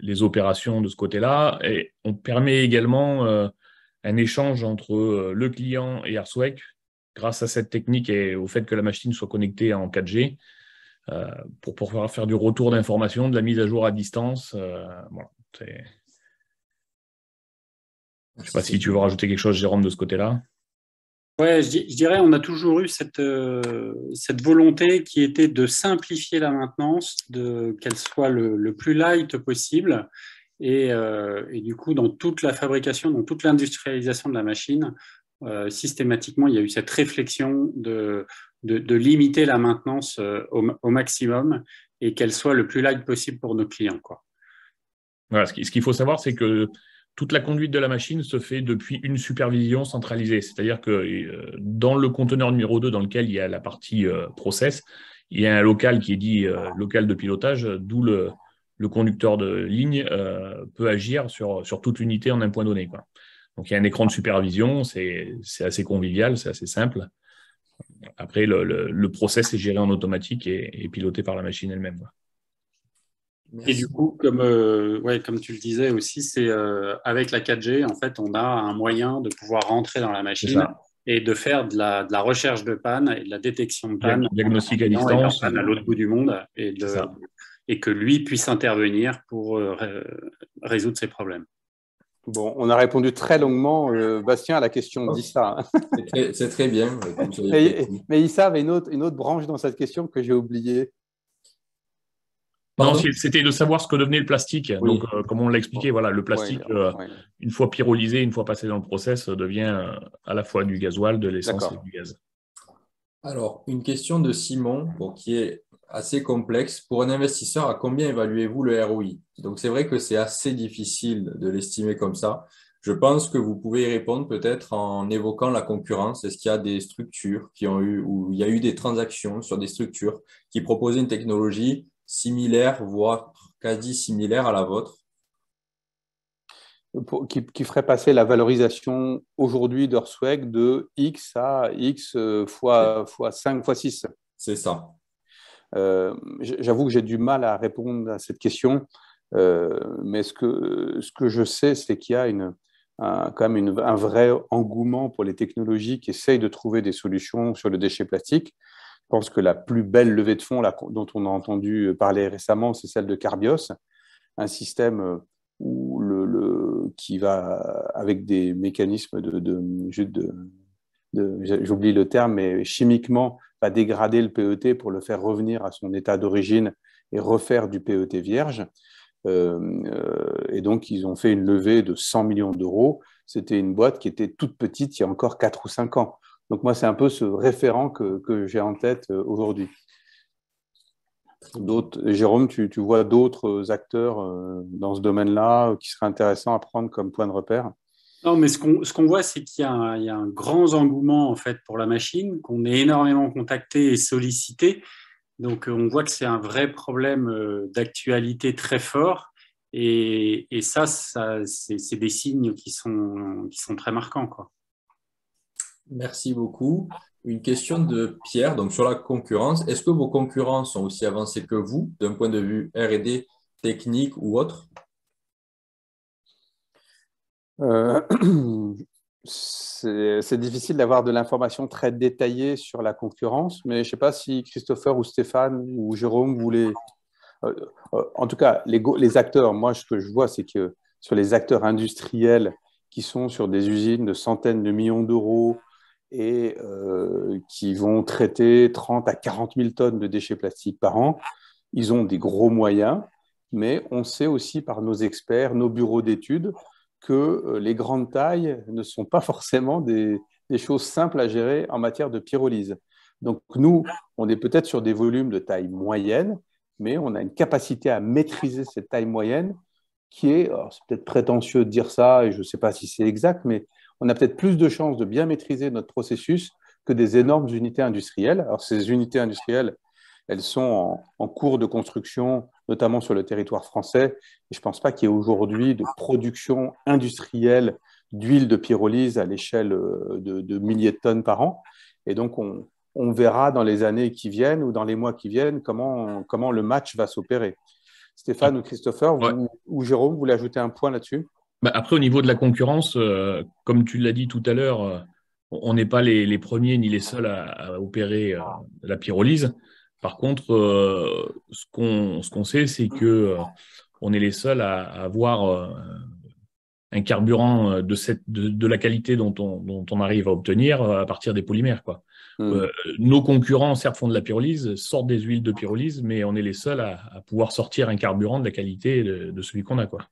les opérations de ce côté-là. Et on permet également un échange entre le client et Arswec grâce à cette technique et au fait que la machine soit connectée en 4G pour pouvoir faire du retour d'informations, de la mise à jour à distance. Voilà. Je ne sais pas si tu veux rajouter quelque chose, Jérôme, de ce côté-là. Ouais, je dirais on a toujours eu cette volonté qui était de simplifier la maintenance, qu'elle soit le plus light possible. Et du coup, dans toute la fabrication, dans toute l'industrialisation de la machine, systématiquement, il y a eu cette réflexion de limiter la maintenance au maximum et qu'elle soit le plus light possible pour nos clients, quoi. Voilà, ce qu'il faut savoir, c'est que toute la conduite de la machine se fait depuis une supervision centralisée. C'est-à-dire que dans le conteneur numéro 2, dans lequel il y a la partie process, il y a un local qui est dit local de pilotage, d'où le conducteur de ligne peut agir sur toute l'unité en un point donné, quoi. Donc, il y a un écran de supervision, c'est assez convivial, c'est assez simple. Après, le process est géré en automatique et piloté par la machine elle-même, quoi. Et du coup, comme tu le disais aussi, c'est avec la 4G, en fait, on a un moyen de pouvoir rentrer dans la machine et de faire de la recherche de panne et de la détection de panne. Diagnostic à distance. À l'autre bout du monde et que lui puisse intervenir pour résoudre ses problèmes. Bon, on a répondu très longuement, Bastien, à la question d'Issa. C'est très bien. Mais Issa avait une autre branche dans cette question que j'ai oubliée. Non, c'était de savoir ce que devenait le plastique. Oui. Donc, comme on l'a expliqué, voilà, le plastique, une fois pyrolysé, une fois passé dans le process, devient à la fois du gasoil, de l'essence et du gaz. Alors, une question de Simon, qui est assez complexe. Pour un investisseur, à combien évaluez-vous le ROI? Donc, c'est vrai que c'est assez difficile de l'estimer comme ça. Je pense que vous pouvez y répondre peut-être en évoquant la concurrence. Est-ce qu'il y a des structures où il y a eu des transactions sur des structures qui proposaient une technologie similaire, voire quasi similaire à la vôtre? Qui ferait passer la valorisation aujourd'hui d'Arswec de X à X fois 5 fois 6. C'est ça. J'avoue que j'ai du mal à répondre à cette question, mais ce que je sais, c'est qu'il y a quand même un vrai engouement pour les technologies qui essayent de trouver des solutions sur le déchet plastique. Je pense que la plus belle levée de fonds dont on a entendu parler récemment, c'est celle de Carbios, un système qui va avec des mécanismes j'oublie le terme, mais chimiquement, va dégrader le PET pour le faire revenir à son état d'origine et refaire du PET vierge. Et donc, ils ont fait une levée de 100 millions d'euros. C'était une boîte qui était toute petite il y a encore 4 ou 5 ans. Donc, moi, c'est un peu ce référent que j'ai en tête aujourd'hui. Jérôme, tu vois d'autres acteurs dans ce domaine-là qui seraient intéressants à prendre comme point de repère? Non, mais ce qu'on voit, c'est qu'il y a un grand engouement en fait, pour la machine, qu'on est énormément contacté et sollicité. Donc, on voit que c'est un vrai problème d'actualité très fort. Et ça c'est des signes qui sont très marquants, quoi. Merci beaucoup. Une question de Pierre, donc sur la concurrence. Est-ce que vos concurrents sont aussi avancés que vous, d'un point de vue R&D, technique ou autre? C'est difficile d'avoir de l'information très détaillée sur la concurrence, mais je ne sais pas si Christopher ou Stéphane ou Jérôme voulaient… en tout cas, les acteurs, moi, ce que je vois, c'est que sur les acteurs industriels qui sont sur des usines de centaines de millions d'euros et qui vont traiter 30 à 40 000 tonnes de déchets plastiques par an, ils ont des gros moyens, mais on sait aussi par nos experts, nos bureaux d'études, que les grandes tailles ne sont pas forcément des choses simples à gérer en matière de pyrolyse. Donc nous, on est peut-être sur des volumes de taille moyenne, mais on a une capacité à maîtriser cette taille moyenne qui est, c'est peut-être prétentieux de dire ça, et je ne sais pas si c'est exact, mais on a peut-être plus de chances de bien maîtriser notre processus que des énormes unités industrielles. Alors ces unités industrielles, elles sont en cours de construction, notamment sur le territoire français. Et je ne pense pas qu'il y ait aujourd'hui de production industrielle d'huile de pyrolyse à l'échelle de milliers de tonnes par an. Et donc, on verra dans les années qui viennent ou dans les mois qui viennent comment le match va s'opérer. Stéphane ou Christopher, ou Jérôme, vous voulez ajouter un point là-dessus? Après, au niveau de la concurrence, comme tu l'as dit tout à l'heure, on n'est pas les premiers ni les seuls à opérer la pyrolyse. Par contre, ce qu'on sait, c'est que on est les seuls à avoir un carburant de la qualité dont on arrive à obtenir à partir des polymères, quoi. Nos concurrents, certes, font de la pyrolyse, sortent des huiles de pyrolyse, mais on est les seuls à pouvoir sortir un carburant de la qualité de celui qu'on a, quoi.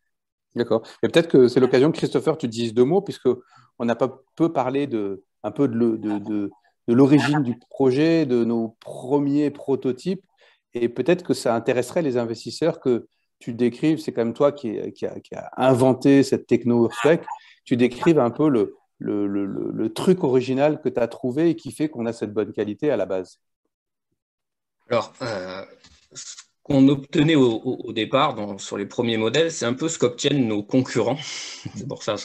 D'accord. Et peut-être que c'est l'occasion que, Christopher, tu dises deux mots, puisqu'on n'a pas peu parlé un peu de l'origine du projet, de nos premiers prototypes, et peut-être que ça intéresserait les investisseurs que tu décrives, c'est quand même toi qui a inventé cette techno Earthquake, tu décrives un peu le truc original que tu as trouvé et qui fait qu'on a cette bonne qualité à la base. Alors, ce qu'on obtenait au départ sur les premiers modèles, c'est un peu ce qu'obtiennent nos concurrents. C'est pour ça.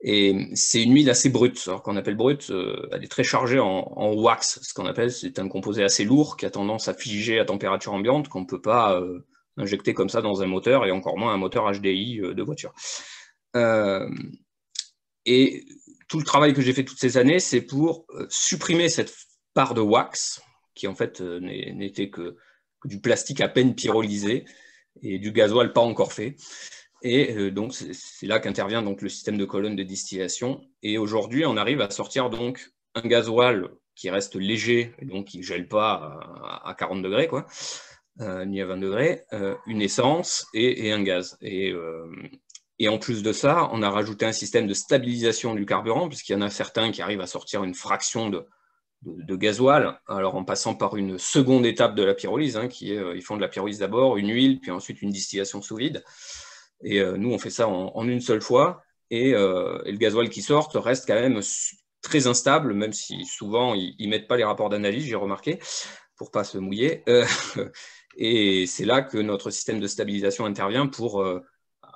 Et c'est une huile assez brute. Alors qu'on appelle brute, elle est très chargée en wax, ce qu'on appelle. C'est un composé assez lourd qui a tendance à figer à température ambiante, qu'on ne peut pas injecter comme ça dans un moteur, et encore moins un moteur HDI de voiture. Et tout le travail que j'ai fait toutes ces années, c'est pour supprimer cette part de wax, qui en fait n'était que du plastique à peine pyrolysé et du gasoil pas encore fait. Et donc, c'est là qu'intervient donc le système de colonne de distillation. Et aujourd'hui, on arrive à sortir donc un gasoil qui reste léger, et donc qui ne gèle pas à 40 degrés, quoi, ni à 20 degrés, une essence et un gaz. Et en plus de ça, on a rajouté un système de stabilisation du carburant, puisqu'il y en a certains qui arrivent à sortir une fraction de gasoil, alors en passant par une seconde étape de la pyrolyse, qui est, ils font de la pyrolyse d'abord, une huile, puis ensuite une distillation sous vide. Et nous, on fait ça en une seule fois, et le gasoil qui sort reste quand même très instable, même si souvent, ils ne mettent pas les rapports d'analyse, j'ai remarqué, pour ne pas se mouiller. Et c'est là que notre système de stabilisation intervient pour...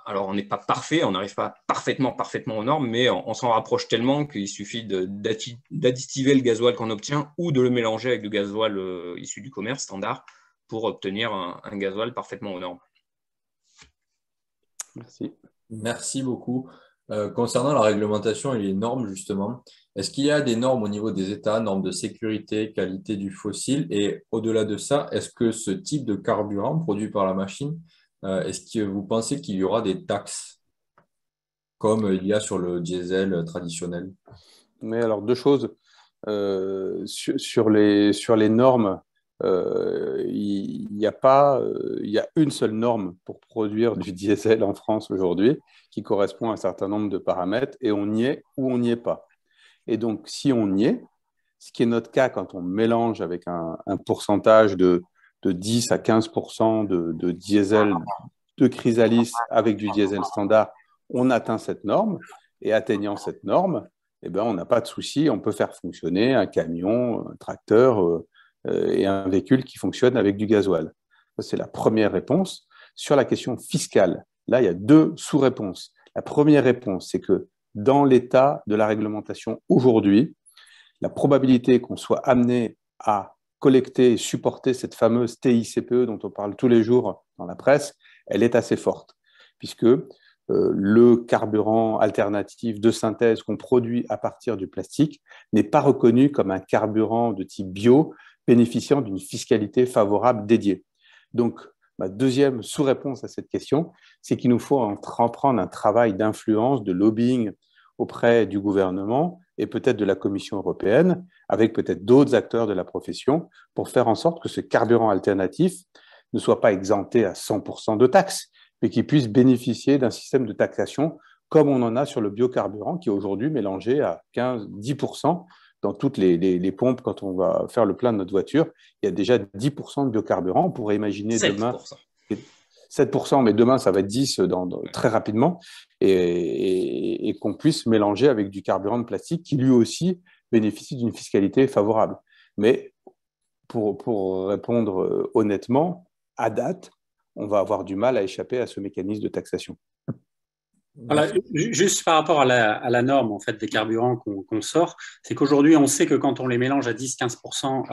alors, on n'est pas parfait, on n'arrive pas parfaitement aux normes, mais on s'en rapproche tellement qu'il suffit d'additiver le gasoil qu'on obtient ou de le mélanger avec du gasoil issu du commerce standard pour obtenir un gasoil parfaitement aux normes. Merci. Merci beaucoup. Concernant la réglementation et les normes, justement, est-ce qu'il y a des normes au niveau des États, normes de sécurité, qualité du fossile? Et au-delà de ça, est-ce que ce type de carburant produit par la machine, est-ce que vous pensez qu'il y aura des taxes comme il y a sur le diesel traditionnel? Mais alors, deux choses. Sur les normes, il y a une seule norme pour produire du diesel en France aujourd'hui qui correspond à un certain nombre de paramètres et on y est ou on n'y est pas. Et donc, si on y est, ce qui est notre cas quand on mélange avec un pourcentage de 10 à 15% de diesel de chrysalis avec du diesel standard, on atteint cette norme. Et atteignant cette norme, eh ben, on n'a pas de souci, on peut faire fonctionner un camion, un tracteur et un véhicule qui fonctionne avec du gasoil. C'est la première réponse. Sur la question fiscale, là, il y a deux sous-réponses. La première réponse, c'est que dans l'état de la réglementation aujourd'hui, la probabilité qu'on soit amené à collecter et supporter cette fameuse TICPE dont on parle tous les jours dans la presse, elle est assez forte, puisque le carburant alternatif de synthèse qu'on produit à partir du plastique n'est pas reconnu comme un carburant de type bio bénéficiant d'une fiscalité favorable dédiée. Donc, ma deuxième sous-réponse à cette question, c'est qu'il nous faut entreprendre un travail d'influence, de lobbying auprès du gouvernement et peut-être de la Commission européenne, avec peut-être d'autres acteurs de la profession, pour faire en sorte que ce carburant alternatif ne soit pas exempté à 100% de taxes, mais qu'il puisse bénéficier d'un système de taxation comme on en a sur le biocarburant, qui est aujourd'hui mélangé à 15-10% dans toutes les pompes. Quand on va faire le plein de notre voiture, il y a déjà 10% de biocarburant. On pourrait imaginer 7%. demain 7%, mais demain, ça va être 10% très rapidement, et qu'on puisse mélanger avec du carburant de plastique qui, lui aussi, bénéficie d'une fiscalité favorable. Mais pour répondre honnêtement, à date, on va avoir du mal à échapper à ce mécanisme de taxation. Voilà, juste par rapport à la norme en fait, des carburants qu'on sort, c'est qu'aujourd'hui, on sait que quand on les mélange à 10-15%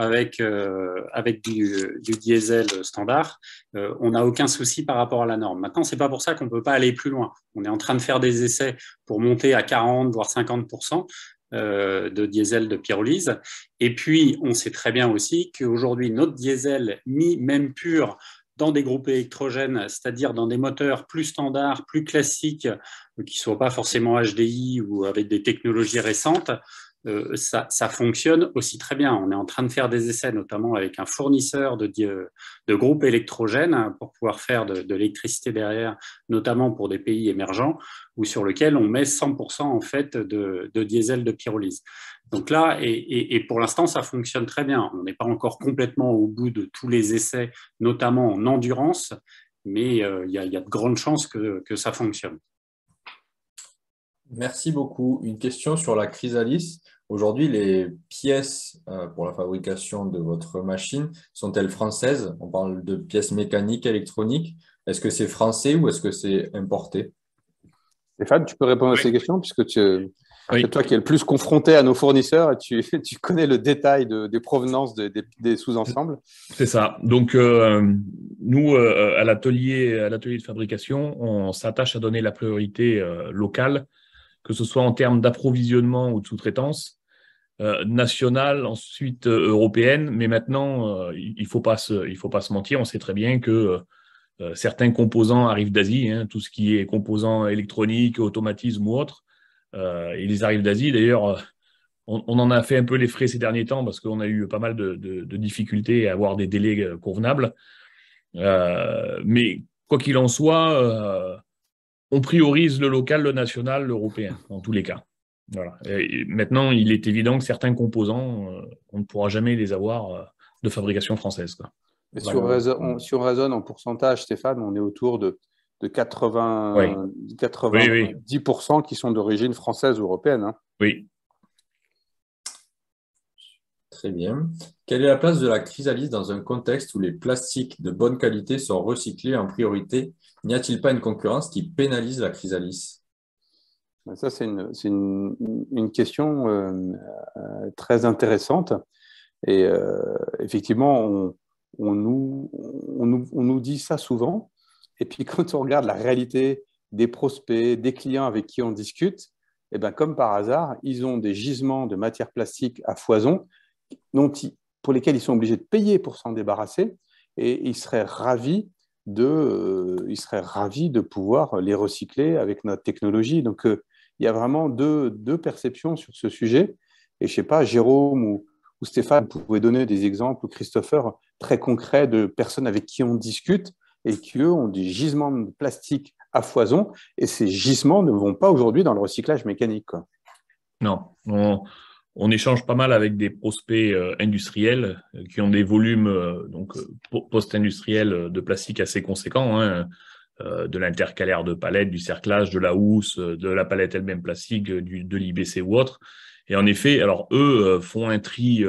avec du diesel standard, on n'a aucun souci par rapport à la norme. Maintenant, ce n'est pas pour ça qu'on ne peut pas aller plus loin. On est en train de faire des essais pour monter à 40, voire 50% de diesel de pyrolyse. Et puis, on sait très bien aussi qu'aujourd'hui, notre diesel mis même pur dans des groupes électrogènes, c'est-à-dire dans des moteurs plus standards, plus classiques, qui ne soient pas forcément HDI ou avec des technologies récentes, ça fonctionne aussi très bien. On est en train de faire des essais, notamment avec un fournisseur de groupes électrogènes pour pouvoir faire de l'électricité derrière, notamment pour des pays émergents, ou sur lequel on met 100% en fait de diesel de pyrolyse. Donc là, et pour l'instant, ça fonctionne très bien. On n'est pas encore complètement au bout de tous les essais, notamment en endurance, mais il y a de grandes chances que ça fonctionne. Merci beaucoup. Une question sur la chrysalise. Aujourd'hui, les pièces pour la fabrication de votre machine sont-elles françaises? On parle de pièces mécaniques, électroniques. Est-ce que c'est français ou est-ce que c'est importé? Stéphane, tu peux répondre à ces questions puisque c'est toi qui es le plus confronté à nos fournisseurs et tu connais le détail des provenances des sous-ensembles. C'est ça. Donc, nous, à l'atelier de fabrication, on s'attache à donner la priorité locale, que ce soit en termes d'approvisionnement ou de sous-traitance, nationale, ensuite européenne. Mais maintenant, il ne faut pas se mentir. On sait très bien que certains composants arrivent d'Asie, hein, tout ce qui est composants électroniques, automatisme ou autre. Ils arrivent d'Asie. D'ailleurs, on en a fait un peu les frais ces derniers temps parce qu'on a eu pas mal de difficultés à avoir des délais convenables. Mais quoi qu'il en soit, on priorise le local, le national, l'européen, dans tous les cas. Voilà. Et maintenant, il est évident que certains composants, on ne pourra jamais les avoir de fabrication française, quoi. Mais si on raisonne en pourcentage, Stéphane, on est autour de 90% qui sont d'origine française ou européenne. Hein. Oui. Très bien. Quelle est la place de la chrysalise dans un contexte où les plastiques de bonne qualité sont recyclés en priorité? N'y a-t-il pas une concurrence qui pénalise la chrysalise? Ça, c'est une question très intéressante. Et effectivement, on nous dit ça souvent. Et puis, quand on regarde la réalité des prospects, des clients avec qui on discute, eh bien, comme par hasard, ils ont des gisements de matières plastiques à foison pour lesquels ils sont obligés de payer pour s'en débarrasser. Et ils seraient ravis de pouvoir les recycler avec notre technologie. Donc, il y a vraiment deux perceptions sur ce sujet. Et je ne sais pas, Jérôme ou Stéphane, vous pouvez donner des exemples, ou Christopher, très concrets de personnes avec qui on discute et qui, eux, ont des gisements de plastique à foison. Et ces gisements ne vont pas aujourd'hui dans le recyclage mécanique, quoi. Non, on échange pas mal avec des prospects industriels qui ont des volumes post-industriels de plastique assez conséquents, hein, de l'intercalaire de palette, du cerclage, de la housse, de la palette elle-même plastique, de l'IBC ou autre. Et en effet, alors eux font un tri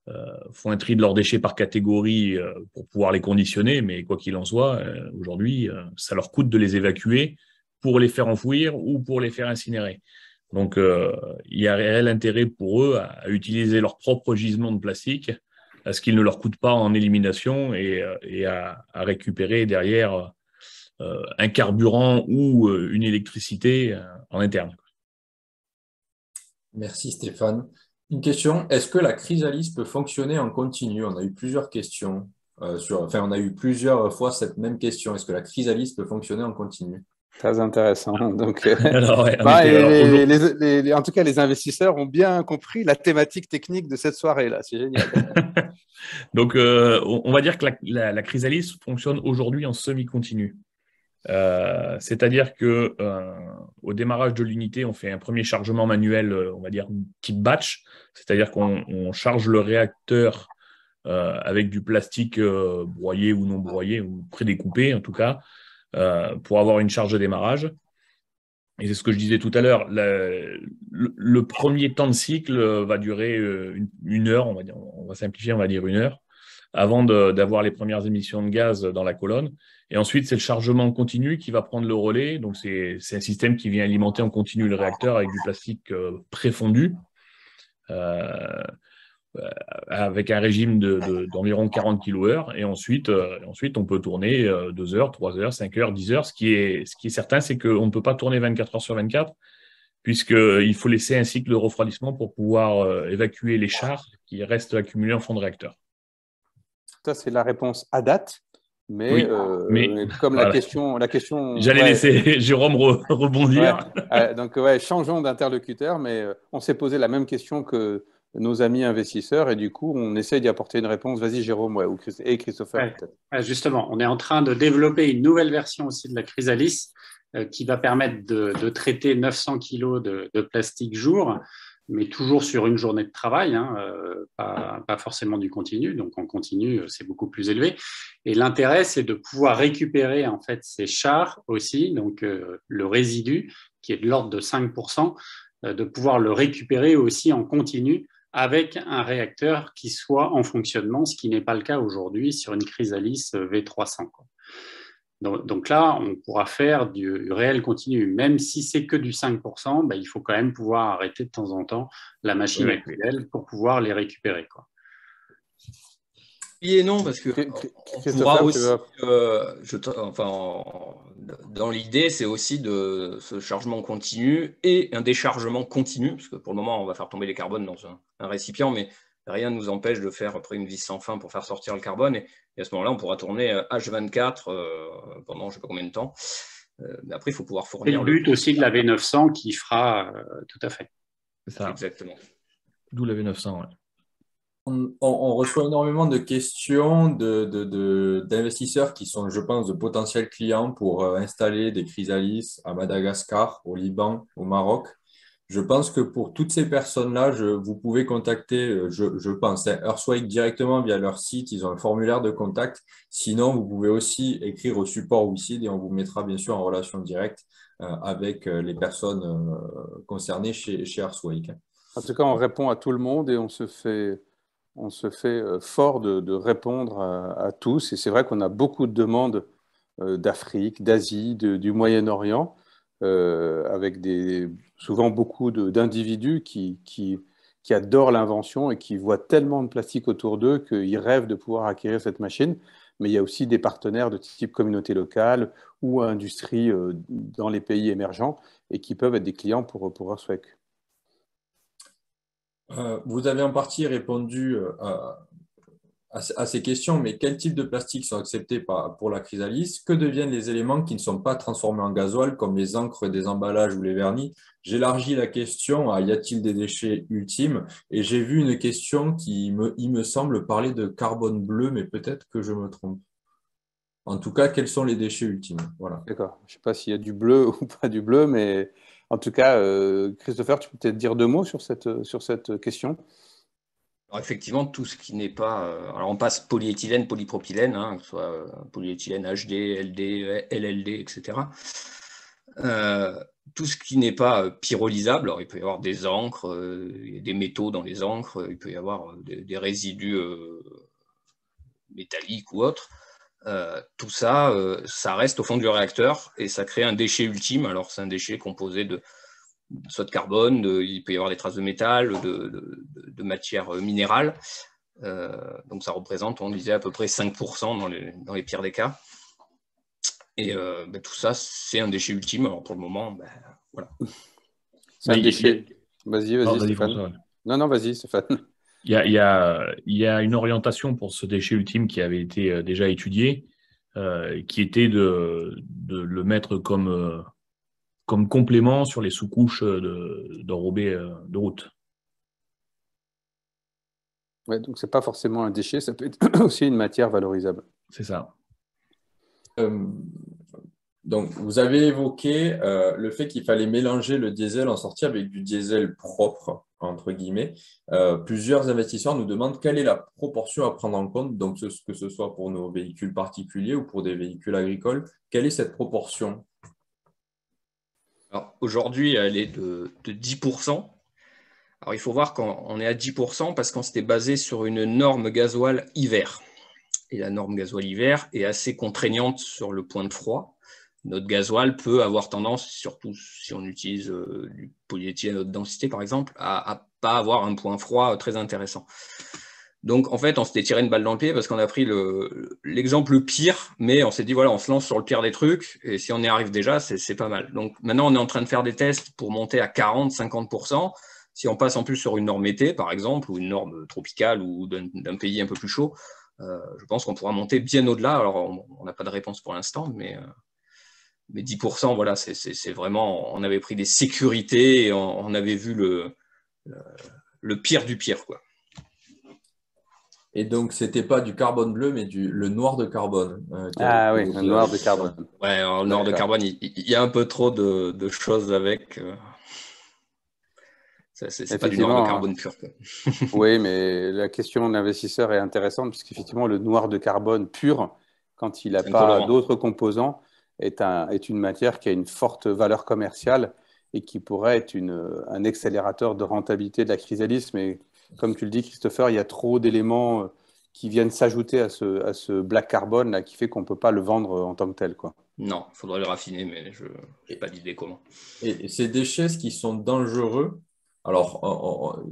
de leurs déchets par catégorie pour pouvoir les conditionner, mais quoi qu'il en soit, aujourd'hui, ça leur coûte de les évacuer pour les faire enfouir ou pour les faire incinérer. Donc, il y a réel intérêt pour eux à utiliser leur propre gisement de plastique, à ce qu'il ne leur coûte pas en élimination et à récupérer derrière un carburant ou une électricité en interne. Merci Stéphane. Une question, est-ce que la chrysalise peut fonctionner en continu? On a eu plusieurs questions, on a eu plusieurs fois cette même question. Est-ce que la chrysalise peut fonctionner en continu? Très intéressant. Donc, Alors, ouais, en tout cas, les investisseurs ont bien compris la thématique technique de cette soirée-là. C'est génial. donc, on va dire que la chrysalise fonctionne aujourd'hui en semi-continu. C'est-à-dire que au démarrage de l'unité, on fait un premier chargement manuel, on va dire type batch, c'est-à-dire qu'on charge le réacteur avec du plastique broyé ou non broyé, ou prédécoupé en tout cas, pour avoir une charge de démarrage. Et c'est ce que je disais tout à l'heure, le premier temps de cycle va durer une heure, on va simplifier, on va dire une heure, avant d'avoir les premières émissions de gaz dans la colonne. Et ensuite, c'est le chargement continu qui va prendre le relais. Donc, c'est un système qui vient alimenter en continu le réacteur avec du plastique préfondu, avec un régime d'environ 40 kWh. Et ensuite, on peut tourner 2 heures, 3 heures, 5 heures, 10 heures. Ce qui est certain, c'est qu'on ne peut pas tourner 24 heures sur 24, puisqu'il faut laisser un cycle de refroidissement pour pouvoir évacuer les chars qui restent accumulés en fond de réacteur. Ça, c'est la réponse à date. Mais, oui, mais comme voilà. la question j'allais laisser Jérôme rebondir. Donc, changeons d'interlocuteur, mais on s'est posé la même question que nos amis investisseurs et du coup, on essaie d'y apporter une réponse. Vas-y, Jérôme, et Christopher, peut-être. Justement, on est en train de développer une nouvelle version aussi de la chrysalise qui va permettre de traiter 900 kg de plastique jour, mais toujours sur une journée de travail, pas forcément du continu. Donc, en continu, c'est beaucoup plus élevé. Et l'intérêt, c'est de pouvoir récupérer en fait ces chars aussi, donc le résidu qui est de l'ordre de 5%, de pouvoir le récupérer aussi en continu avec un réacteur qui soit en fonctionnement, ce qui n'est pas le cas aujourd'hui sur une chrysalise V300. Donc là, on pourra faire du réel continu. Même si c'est que du 5%, il faut quand même pouvoir arrêter de temps en temps la machine actuelle pour pouvoir les récupérer. Oui et non, parce que on pourra aussi, dans l'idée, c'est aussi de ce chargement continu et un déchargement continu, parce que pour le moment, on va faire tomber les carbones dans un récipient, mais rien ne nous empêche de faire après une vis sans fin pour faire sortir le carbone. Et à ce moment-là, on pourra tourner H24 pendant je ne sais pas combien de temps. Mais après, il faut pouvoir fournir. C'est le but aussi de la V900 qui fera tout à fait. C'est ça. Exactement. D'où la V900, ouais. On reçoit énormément de questions d'investisseurs qui sont, je pense, de potentiels clients pour installer des chrysalises à Madagascar, au Liban, au Maroc. Je pense que pour toutes ces personnes-là, vous pouvez contacter, je pense, Earthwake directement via leur site. Ils ont un formulaire de contact. Sinon, vous pouvez aussi écrire au support WICID et on vous mettra bien sûr en relation directe avec les personnes concernées chez Earthwake. En tout cas, on répond à tout le monde et on se fait fort de répondre à tous. Et c'est vrai qu'on a beaucoup de demandes d'Afrique, d'Asie, du Moyen-Orient, avec souvent beaucoup d'individus qui adorent l'invention et qui voient tellement de plastique autour d'eux qu'ils rêvent de pouvoir acquérir cette machine. Mais il y a aussi des partenaires de type communauté locale ou industrie dans les pays émergents et qui peuvent être des clients pour Earthwake. Vous avez en partie répondu à ces questions, mais quel type de plastique sont acceptés pour la chrysalise? Que deviennent les éléments qui ne sont pas transformés en gasoil, comme les encres des emballages ou les vernis? J'élargis la question à y a-t-il des déchets ultimes? Et j'ai vu une question qui, il me semble, parler de carbone bleu, mais peut-être que je me trompe. En tout cas, quels sont les déchets ultimes? Voilà. D'accord. Je ne sais pas s'il y a du bleu ou pas du bleu, mais en tout cas, Christopher, tu peux peut-être dire 2 mots sur cette question? Alors effectivement, tout ce qui n'est pas... alors on passe polyéthylène, polypropylène, que ce soit polyéthylène HD, LD, LLD, etc. Tout ce qui n'est pas pyrolysable, alors il peut y avoir des encres, des métaux dans les encres, il peut y avoir des résidus métalliques ou autres. Tout ça, ça reste au fond du réacteur et ça crée un déchet ultime. Alors c'est un déchet composé soit de carbone, il peut y avoir des traces de métal, de matière minérale. Donc ça représente, on disait, à peu près 5% dans les pires des cas. Et tout ça, c'est un déchet ultime. Alors pour le moment, voilà. C'est un déchet. Vas-y, Stéphane. Non, vas-y, Stéphane. Il y a une orientation pour ce déchet ultime qui avait été déjà étudiée. qui était de le mettre comme complément sur les sous-couches d'enrobés de route. Ouais, donc, ce n'est pas forcément un déchet, ça peut être aussi une matière valorisable. C'est ça. Donc, vous avez évoqué le fait qu'il fallait mélanger le diesel en sortie avec du diesel propre, entre guillemets. Plusieurs investisseurs nous demandent quelle est la proportion à prendre en compte, donc que ce soit pour nos véhicules particuliers ou pour des véhicules agricoles. Quelle est cette proportion? Alors, aujourd'hui, elle est de 10%. Alors, il faut voir qu'on est à 10% parce qu'on s'était basé sur une norme gasoil hiver. Et la norme gasoil hiver est assez contraignante sur le point de froid. Notre gasoil peut avoir tendance, surtout si on utilise du polyéthylène à haute densité, par exemple, à pas avoir un point froid très intéressant. Donc, en fait, on s'était tiré une balle dans le pied parce qu'on a pris l'exemple pire, mais on s'est dit, voilà, on se lance sur le pire des trucs, et si on y arrive déjà, c'est pas mal. Donc, maintenant, on est en train de faire des tests pour monter à 40-50%. Si on passe en plus sur une norme été, par exemple, ou une norme tropicale ou d'un pays un peu plus chaud, je pense qu'on pourra monter bien au-delà. Alors, on n'a pas de réponse pour l'instant, mais 10%, voilà, c'est vraiment, on avait pris des sécurités et on avait vu le pire du pire, quoi. Et donc, ce n'était pas du carbone bleu, mais le noir de carbone. Ah oui, le noir de carbone. Ouais, alors, le noir de carbone, il y a un peu trop de choses avec. C'est pas du noir de carbone pur, quoi. Oui, mais la question d'investisseur est intéressante puisqu'effectivement, le noir de carbone pur, quand il n'a pas d'autres composants, est une matière qui a une forte valeur commerciale et qui pourrait être un accélérateur de rentabilité de la chrysalide. Mais comme tu le dis, Christopher, il y a trop d'éléments qui viennent s'ajouter à ce black carbone là, qui fait qu'on ne peut pas le vendre en tant que tel, quoi. Non, il faudrait le raffiner, mais je n'ai pas d'idée comment. Et ces déchets, ce qui sont dangereux, alors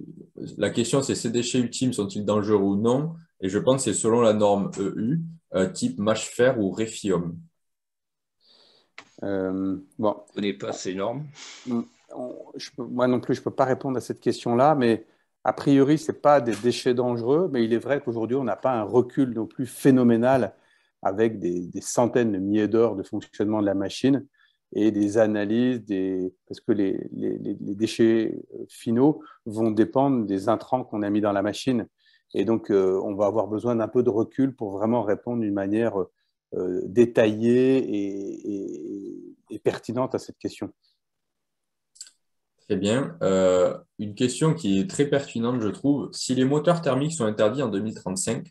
la question c'est ces déchets ultimes sont-ils dangereux ou non? Et je pense que c'est selon la norme EU, type mâche-fer ou réfium. Bon. Je ne connais pas ces normes. Moi non plus, je ne peux pas répondre à cette question-là, mais a priori, ce n'est pas des déchets dangereux, mais il est vrai qu'aujourd'hui, on n'a pas un recul non plus phénoménal avec des centaines de milliers d'heures de fonctionnement de la machine et des analyses, parce que les déchets finaux vont dépendre des intrants qu'on a mis dans la machine. Et donc, on va avoir besoin d'un peu de recul pour vraiment répondre d'une manière détaillée et pertinente à cette question. Très bien. Une question qui est très pertinente, je trouve. Si les moteurs thermiques sont interdits en 2035,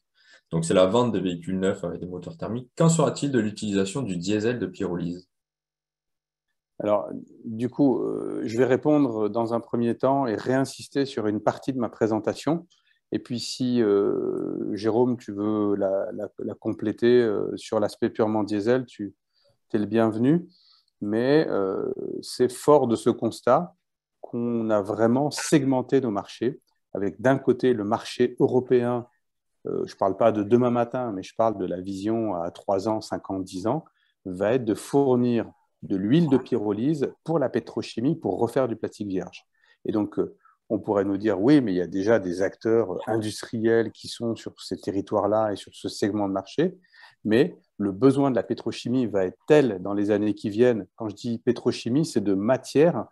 donc c'est la vente de véhicules neufs avec des moteurs thermiques, qu'en sera-t-il de l'utilisation du diesel de pyrolyse? Alors, du coup, je vais répondre dans un premier temps et réinsister sur une partie de ma présentation. Et puis, si Jérôme, tu veux la compléter sur l'aspect purement diesel, tu es le bienvenu. Mais c'est fort de ce constat qu'on a vraiment segmenté nos marchés, avec d'un côté le marché européen, je ne parle pas de demain matin, mais je parle de la vision à 3 ans, 5 ans, 10 ans, va être de fournir de l'huile de pyrolyse pour la pétrochimie, pour refaire du plastique vierge. Et donc, on pourrait nous dire, oui, mais il y a déjà des acteurs industriels qui sont sur ces territoires-là et sur ce segment de marché, mais le besoin de la pétrochimie va être tel dans les années qui viennent. Quand je dis pétrochimie, c'est de matières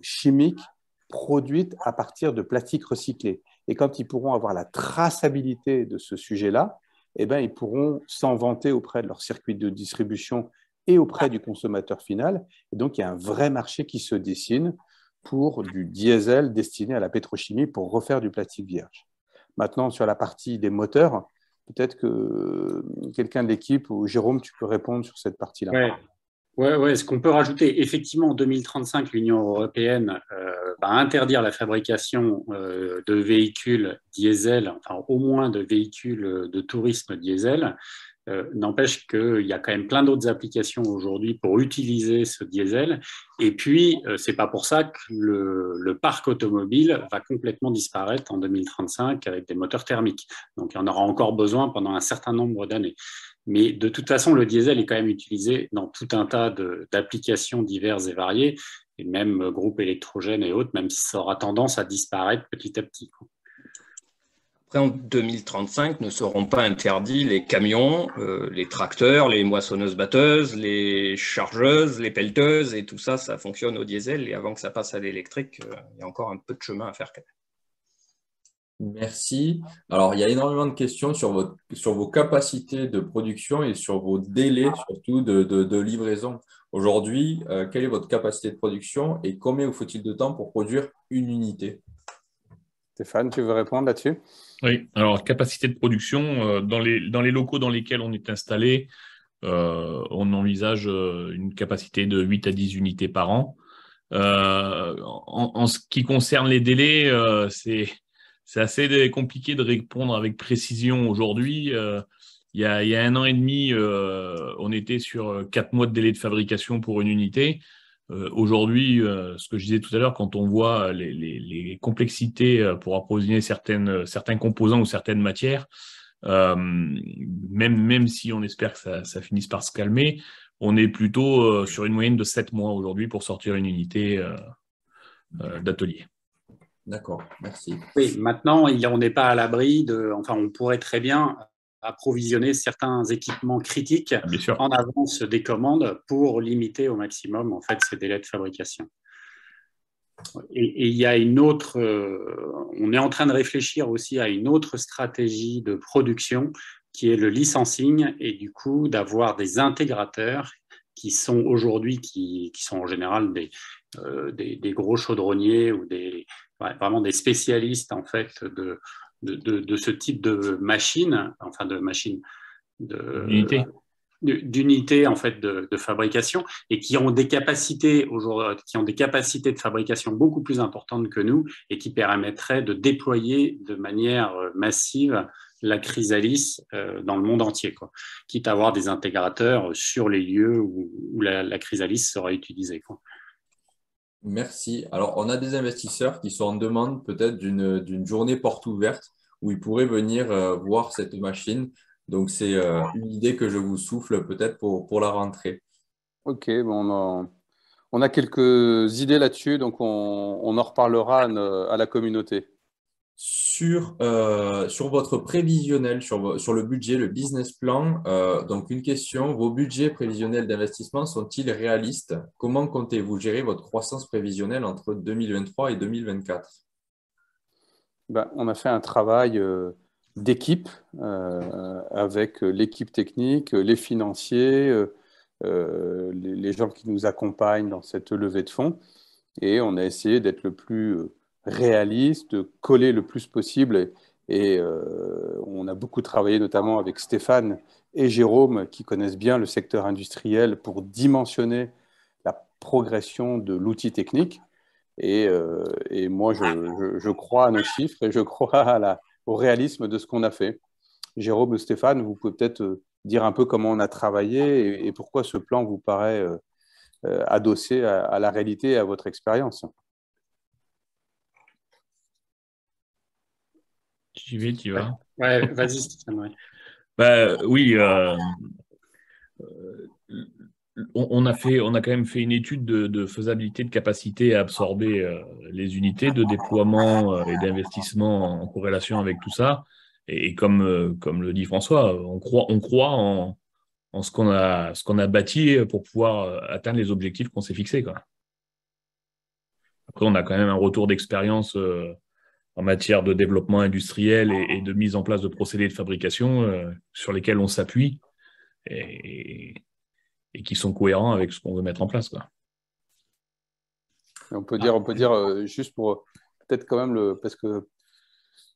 chimiques produites à partir de plastique recyclé. Et quand ils pourront avoir la traçabilité de ce sujet-là, eh ben, ils pourront s'en vanter auprès de leur circuit de distribution et auprès du consommateur final. Et donc, il y a un vrai marché qui se dessine pour du diesel destiné à la pétrochimie pour refaire du plastique vierge. Maintenant, sur la partie des moteurs, peut-être que quelqu'un de l'équipe ou Jérôme, tu peux répondre sur cette partie-là. Ouais. Ce qu'on peut rajouter, effectivement, en 2035, l'Union européenne va interdire la fabrication de véhicules diesel, enfin au moins de véhicules de tourisme diesel. N'empêche qu'il y a quand même plein d'autres applications aujourd'hui pour utiliser ce diesel. Et puis, c'est pas pour ça que le parc automobile va complètement disparaître en 2035 avec des moteurs thermiques. Donc, il y en aura encore besoin pendant un certain nombre d'années. Mais de toute façon, le diesel est quand même utilisé dans tout un tas d'applications diverses et variées, et même groupes électrogènes et autres, même si ça aura tendance à disparaître petit à petit. Après, en 2035, ne seront pas interdits les camions, les tracteurs, les moissonneuses-batteuses, les chargeuses, les pelleteuses, et tout ça, ça fonctionne au diesel. Et avant que ça passe à l'électrique, il y a encore un peu de chemin à faire. Merci. Alors, il y a énormément de questions sur vos capacités de production et sur vos délais, surtout de livraison. Aujourd'hui, quelle est votre capacité de production et combien vous faut-il de temps pour produire une unité? Stéphane, tu veux répondre là-dessus? Oui, alors capacité de production, dans les locaux dans lesquels on est installé, on envisage une capacité de 8 à 10 unités par an. En ce qui concerne les délais, c'est assez compliqué de répondre avec précision aujourd'hui. Il y a 1 an et demi, on était sur 4 mois de délai de fabrication pour une unité. Aujourd'hui, ce que je disais tout à l'heure, quand on voit les complexités pour approvisionner certains composants ou certaines matières, même si on espère que ça finisse par se calmer, on est plutôt sur une moyenne de 7 mois aujourd'hui pour sortir une unité d'atelier. D'accord, merci. Oui, maintenant, on n'est pas à l'abri enfin, on pourrait très bien approvisionner certains équipements critiques Bien sûr. en avance des commandes pour limiter au maximum en fait ces délais de fabrication. Et il y a une autre, on est en train de réfléchir aussi à une autre stratégie de production qui est le licensing et du coup d'avoir des intégrateurs qui sont aujourd'hui, qui sont en général des gros chaudronniers ou vraiment des spécialistes en fait de ce type de machine, enfin de machine, d'unités en fait de fabrication et qui ont des capacités aujourd'hui, qui ont des capacités de fabrication beaucoup plus importantes que nous et qui permettraient de déployer de manière massive la chrysalise dans le monde entier, quoi. Quitte à avoir des intégrateurs sur les lieux où la chrysalise sera utilisée, quoi. Merci. Alors, on a des investisseurs qui sont en demande peut-être d'une journée porte ouverte où ils pourraient venir voir cette machine. Donc, c'est une idée que je vous souffle peut-être pour la rentrée. Ok, bon, on a quelques idées là-dessus, donc on en reparlera à la communauté. Sur votre prévisionnel, sur le budget, le business plan, donc une question, vos budgets prévisionnels d'investissement sont-ils réalistes? Comment comptez-vous gérer votre croissance prévisionnelle entre 2023 et 2024? Ben, on a fait un travail d'équipe avec l'équipe technique, les financiers, les gens qui nous accompagnent dans cette levée de fonds. Et on a essayé d'être le plus réaliste, de coller le plus possible. Et on a beaucoup travaillé notamment avec Stéphane et Jérôme qui connaissent bien le secteur industriel pour dimensionner la progression de l'outil technique. Et moi, je crois à nos chiffres et je crois au réalisme de ce qu'on a fait. Jérôme ou Stéphane, vous pouvez peut-être dire un peu comment on a travaillé et pourquoi ce plan vous paraît adossé à la réalité et à votre expérience. J'y vais, tu vas. Ouais, vas-y, Stéphane. Ouais. Bah, oui, on a quand même fait une étude de faisabilité, de capacité à absorber les unités de déploiement et d'investissement en corrélation avec tout ça. Et comme le dit François, on croit en ce qu'on a bâti pour pouvoir atteindre les objectifs qu'on s'est fixés, quoi. Après, on a quand même un retour d'expérience en matière de développement industriel et de mise en place de procédés de fabrication sur lesquels on s'appuie et qui sont cohérents avec ce qu'on veut mettre en place, quoi. On peut dire juste pour peut-être quand même parce que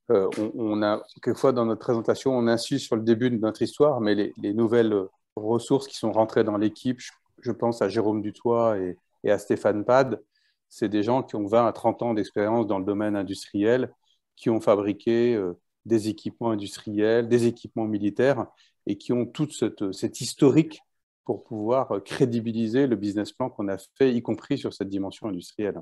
on a quelquefois dans notre présentation, on insiste sur le début de notre histoire, mais les nouvelles ressources qui sont rentrées dans l'équipe, je pense à Jérôme Dutoit et à Stéphane Pad, c'est des gens qui ont 20 à 30 ans d'expérience dans le domaine industriel, qui ont fabriqué des équipements industriels, des équipements militaires et qui ont toute cette historique pour pouvoir crédibiliser le business plan qu'on a fait, y compris sur cette dimension industrielle.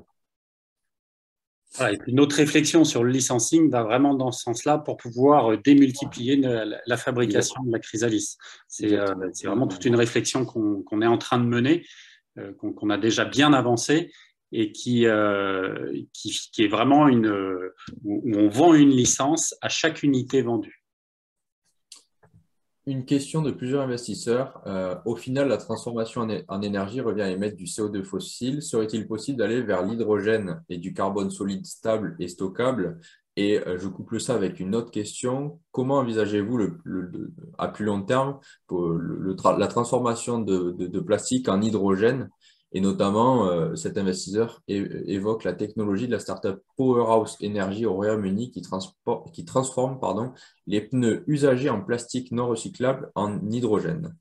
Voilà, et puis notre réflexion sur le licensing va vraiment dans ce sens-là pour pouvoir démultiplier la fabrication de la chrysalise. C'est vraiment toute une réflexion qu'on est en train de mener, qu'on a déjà bien avancée et qui est vraiment où on vend une licence à chaque unité vendue. Une question de plusieurs investisseurs. Au final, la transformation en énergie revient à émettre du CO2 fossile. Serait-il possible d'aller vers l'hydrogène et du carbone solide stable et stockable? Et je couple ça avec une autre question. Comment envisagez-vous à plus long terme la transformation de plastique en hydrogène? Et notamment, cet investisseur évoque la technologie de la startup Powerhouse Energy au Royaume-Uni qui transforme les pneus usagés en plastique non recyclable en hydrogène.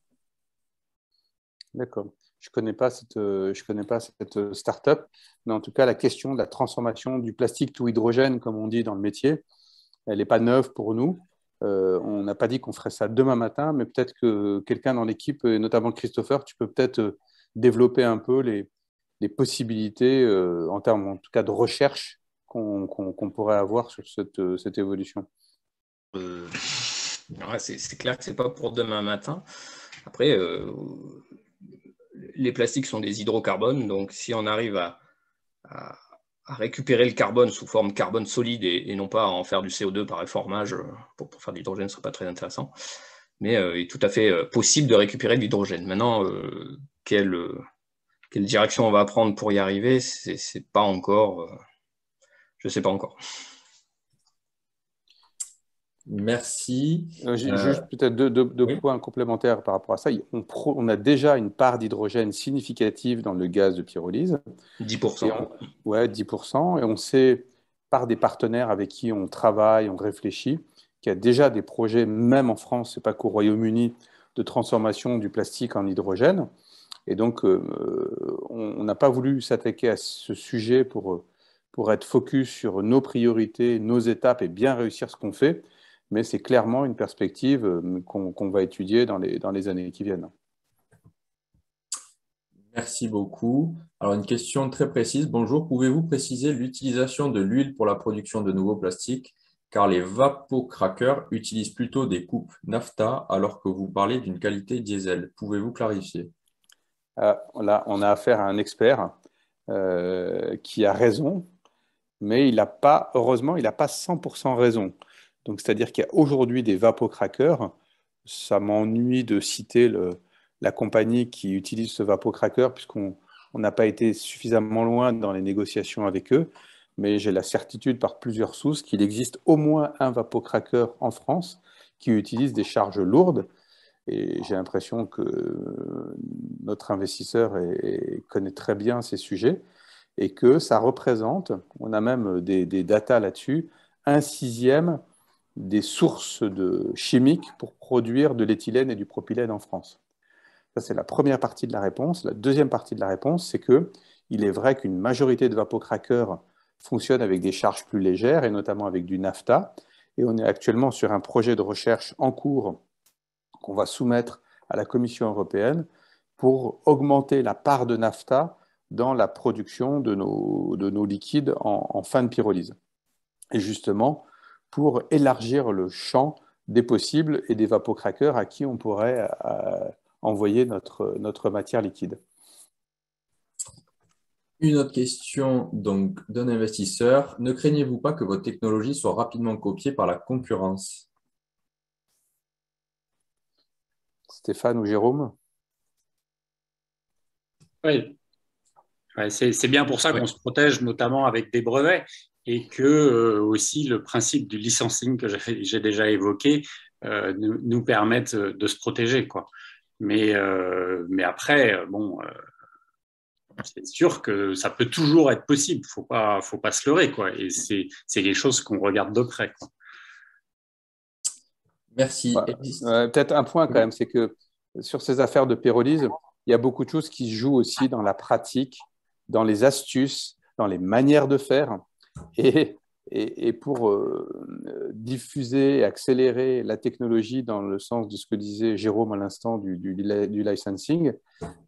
D'accord. Je connais pas cette start-up, mais en tout cas, la question de la transformation du plastique tout hydrogène, comme on dit dans le métier, elle n'est pas neuve pour nous. On n'a pas dit qu'on ferait ça demain matin, mais peut-être que quelqu'un dans l'équipe, et notamment Christopher, tu peux peut-être développer un peu les possibilités en termes, en tout cas, de recherche qu'on pourrait avoir sur cette évolution. C'est clair que ce n'est pas pour demain matin. Après, les plastiques sont des hydrocarbones, donc si on arrive à récupérer le carbone sous forme carbone solide et non pas à en faire du CO2 par reformage pour faire de l'hydrogène, ce ne serait pas très intéressant. Mais il est tout à fait possible de récupérer de l'hydrogène. Maintenant, quelle direction on va prendre pour y arriver, c'est pas encore, je ne sais pas encore. Merci. Juste peut-être deux points complémentaires par rapport à ça. On a déjà une part d'hydrogène significative dans le gaz de pyrolyse. 10%. Ouais, 10%. Et on sait, par des partenaires avec qui on travaille, on réfléchit, qu'il y a déjà des projets, même en France, ce n'est pas qu'au Royaume-Uni, de transformation du plastique en hydrogène. Et donc, on n'a pas voulu s'attaquer à ce sujet pour être focus sur nos priorités, nos étapes et bien réussir ce qu'on fait. Mais c'est clairement une perspective qu'on va étudier dans les années qui viennent. Merci beaucoup. Alors, une question très précise. Bonjour, pouvez-vous préciser l'utilisation de l'huile pour la production de nouveaux plastiques? Car les vapocrackers utilisent plutôt des coupes naphtha alors que vous parlez d'une qualité diesel. Pouvez-vous clarifier? Là, on a affaire à un expert qui a raison, mais heureusement, il n'a pas 100% raison. Donc, c'est-à-dire qu'il y a aujourd'hui des vapocrackers. Ça m'ennuie de citer la compagnie qui utilise ce vapocracker puisqu'on n'a pas été suffisamment loin dans les négociations avec eux. Mais j'ai la certitude par plusieurs sources qu'il existe au moins un vapocracker en France qui utilise des charges lourdes. Et j'ai l'impression que notre investisseur connaît très bien ces sujets et que ça représente, on a même des datas là-dessus, 1/6 des sources chimiques pour produire de l'éthylène et du propylène en France. Ça, c'est la première partie de la réponse. La deuxième partie de la réponse, c'est qu'il est vrai qu'une majorité de vapocrackers fonctionnent avec des charges plus légères, et notamment avec du naphtha. Et on est actuellement sur un projet de recherche en cours qu'on va soumettre à la Commission européenne pour augmenter la part de naphtha dans la production de nos liquides en fin de pyrolyse. Et justement, pour élargir le champ des possibles et des vapocrackers à qui on pourrait envoyer notre matière liquide. Une autre question donc d'un investisseur. Ne craignez-vous pas que votre technologie soit rapidement copiée par la concurrence? Stéphane ou Jérôme? Oui, c'est bien pour ça qu'on se protège, notamment avec des brevets, et que aussi le principe du licensing que j'ai déjà évoqué nous permette de se protéger, quoi. Mais après, bon, c'est sûr que ça peut toujours être possible. Faut pas se leurrer, quoi. Et c'est quelque chose qu'on regarde de près, quoi. Merci. Peut-être un point quand même, c'est que sur ces affaires de pyrolyse, il y a beaucoup de choses qui se jouent aussi dans la pratique, dans les astuces, dans les manières de faire. Et pour diffuser et accélérer la technologie dans le sens de ce que disait Jérôme à l'instant du licensing,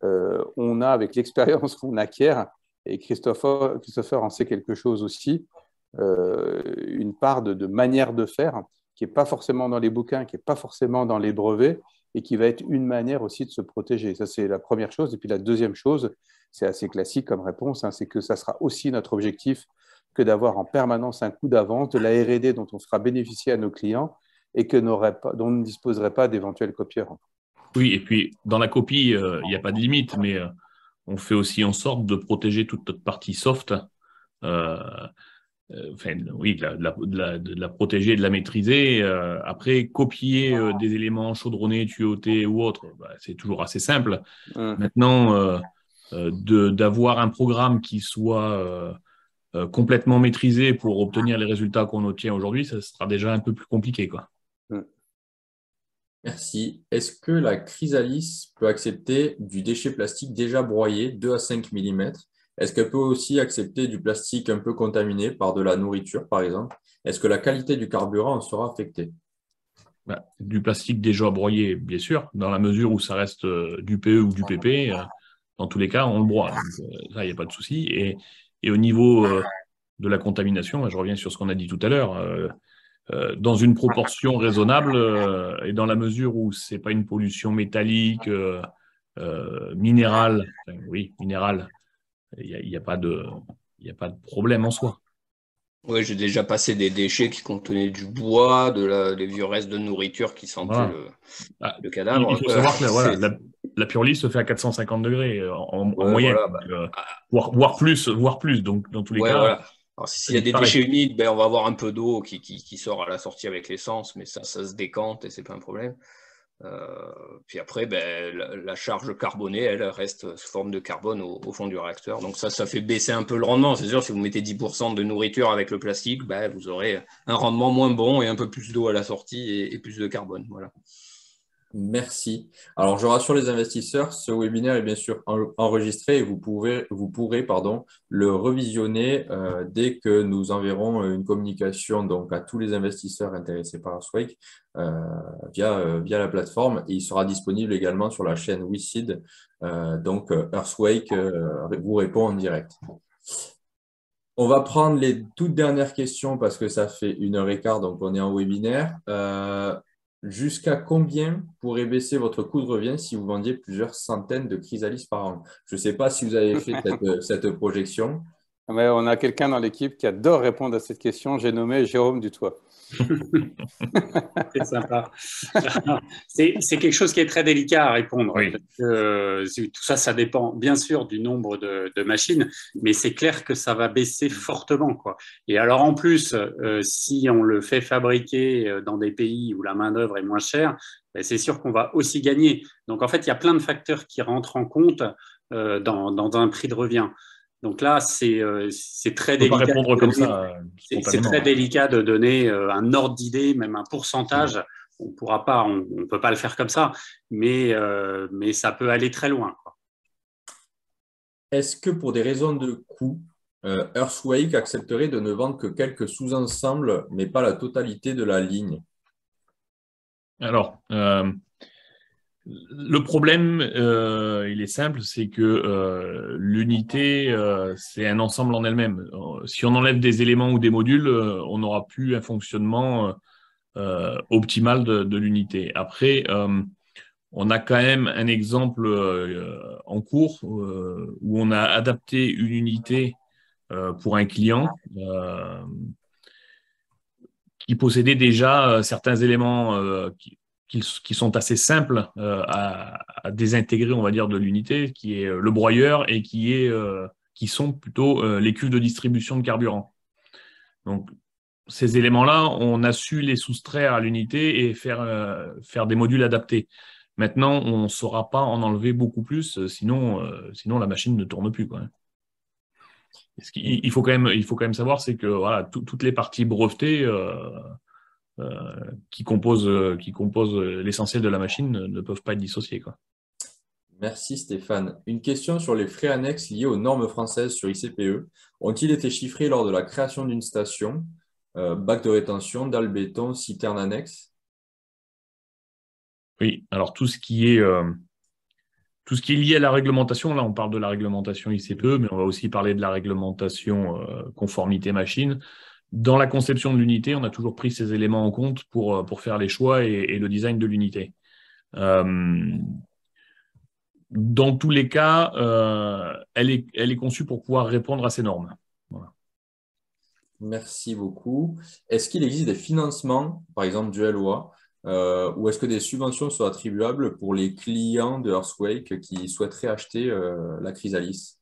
on a, avec l'expérience qu'on acquiert, et Christopher en sait quelque chose aussi, une part de manière de faire qui n'est pas forcément dans les bouquins, qui n'est pas forcément dans les brevets, et qui va être une manière aussi de se protéger. Ça, c'est la première chose. Et puis la deuxième chose, c'est assez classique comme réponse, c'est que ça sera aussi notre objectif que d'avoir en permanence un coup d'avance de la R&D dont on fera bénéficier à nos clients et dont on ne disposerait pas d'éventuels copieurs. Oui, et puis dans la copie, il n'y a pas de limite, mais on fait aussi en sorte de protéger toute notre partie soft. Euh, Enfin, oui, de la protéger, de la maîtriser. Après, copier des éléments chaudronnés, tuyautés ou autres, bah, c'est toujours assez simple. Maintenant, d'avoir un programme qui soit complètement maîtrisé pour obtenir les résultats qu'on obtient aujourd'hui, ça sera déjà un peu plus compliqué, quoi. Merci. Est-ce que la chrysalide peut accepter du déchet plastique déjà broyé 2 à 5 mm? Est-ce qu'elle peut aussi accepter du plastique un peu contaminé par de la nourriture, par exemple? Est-ce que la qualité du carburant en sera affectée? Bah, du plastique déjà broyé, bien sûr, dans la mesure où ça reste du PE ou du PP. Dans tous les cas, on le broie. Donc, ça, il n'y a pas de souci. Et au niveau de la contamination, je reviens sur ce qu'on a dit tout à l'heure. Dans une proportion raisonnable et dans la mesure où c'est pas une pollution métallique, minérale, enfin, oui, minérale, il y a pas de problème en soi. Oui, j'ai déjà passé des déchets qui contenaient du bois, des vieux restes de nourriture qui sentaient Voilà. le cadavre. Il faut savoir que la Purely se fait à 450 degrés en moyenne, voilà, voire plus. Donc, dans tous les cas, voilà. Alors, s'il y a des déchets humides, ben, on va avoir un peu d'eau qui sort à la sortie avec l'essence, mais ça se décante et c'est pas un problème. Puis après, ben, la charge carbonée, elle reste sous forme de carbone au fond du réacteur. Donc ça fait baisser un peu le rendement. C'est sûr, si vous mettez 10% de nourriture avec le plastique, ben, vous aurez un rendement moins bon et un peu plus d'eau à la sortie et plus de carbone. Voilà. Merci. Alors, je rassure les investisseurs, ce webinaire est bien sûr enregistré et vous pourrez le revisionner dès que nous enverrons une communication donc, à tous les investisseurs intéressés par Earthwake via la plateforme. Et il sera disponible également sur la chaîne WeSeed. Donc, Earthwake vous répond en direct. On va prendre les toutes dernières questions parce que ça fait 1h15, donc on est en webinaire. Jusqu'à combien pourrait baisser votre coût de revient si vous vendiez plusieurs centaines de chrysalides par an? Je ne sais pas si vous avez fait cette projection. Mais on a quelqu'un dans l'équipe qui adore répondre à cette question. J'ai nommé Jérôme Dutoit. C'est sympa. C'est quelque chose qui est très délicat à répondre. Oui. Parce que, tout ça, ça dépend bien sûr du nombre de machines, mais c'est clair que ça va baisser fortement, quoi. Et alors en plus, si on le fait fabriquer dans des pays où la main-d'œuvre est moins chère, ben, c'est sûr qu'on va aussi gagner. Donc en fait, il y a plein de facteurs qui rentrent en compte dans un prix de revient. Donc là, c'est très délicat. Pas répondre comme ça. C'est très délicat de donner un ordre d'idée, même un pourcentage. On peut pas le faire comme ça, mais ça peut aller très loin, quoi. Est-ce que pour des raisons de coût, Earthwake accepterait de ne vendre que quelques sous-ensembles, mais pas la totalité de la ligne? Alors, le problème, il est simple, c'est que l'unité, c'est un ensemble en elle-même. Si on enlève des éléments ou des modules, on n'aura plus un fonctionnement optimal de l'unité. Après, on a quand même un exemple en cours où on a adapté une unité pour un client qui possédait déjà certains éléments qui sont assez simples à désintégrer, on va dire, de l'unité, qui est le broyeur et qui sont plutôt les cuves de distribution de carburant. Donc, ces éléments-là, on a su les soustraire à l'unité et faire des modules adaptés. Maintenant, on ne saura pas en enlever beaucoup plus, sinon la machine ne tourne plus, quoi. Ce qu'il faut quand même savoir, c'est que voilà, toutes les parties brevetées qui composent l'essentiel de la machine ne peuvent pas être dissociées, quoi. Merci Stéphane. Une question sur les frais annexes liés aux normes françaises sur ICPE. Ont-ils été chiffrés lors de la création d'une station, bac de rétention, dalle béton, citerne annexe? Oui, alors tout ce qui est lié à la réglementation, là on parle de la réglementation ICPE, mais on va aussi parler de la réglementation conformité machine. Dans la conception de l'unité, on a toujours pris ces éléments en compte pour faire les choix et le design de l'unité. Dans tous les cas, elle est conçue pour pouvoir répondre à ces normes. Voilà. Merci beaucoup. Est-ce qu'il existe des financements, par exemple du LOA, ou est-ce que des subventions sont attribuables pour les clients de Earthquake qui souhaiteraient acheter la Chrysalis?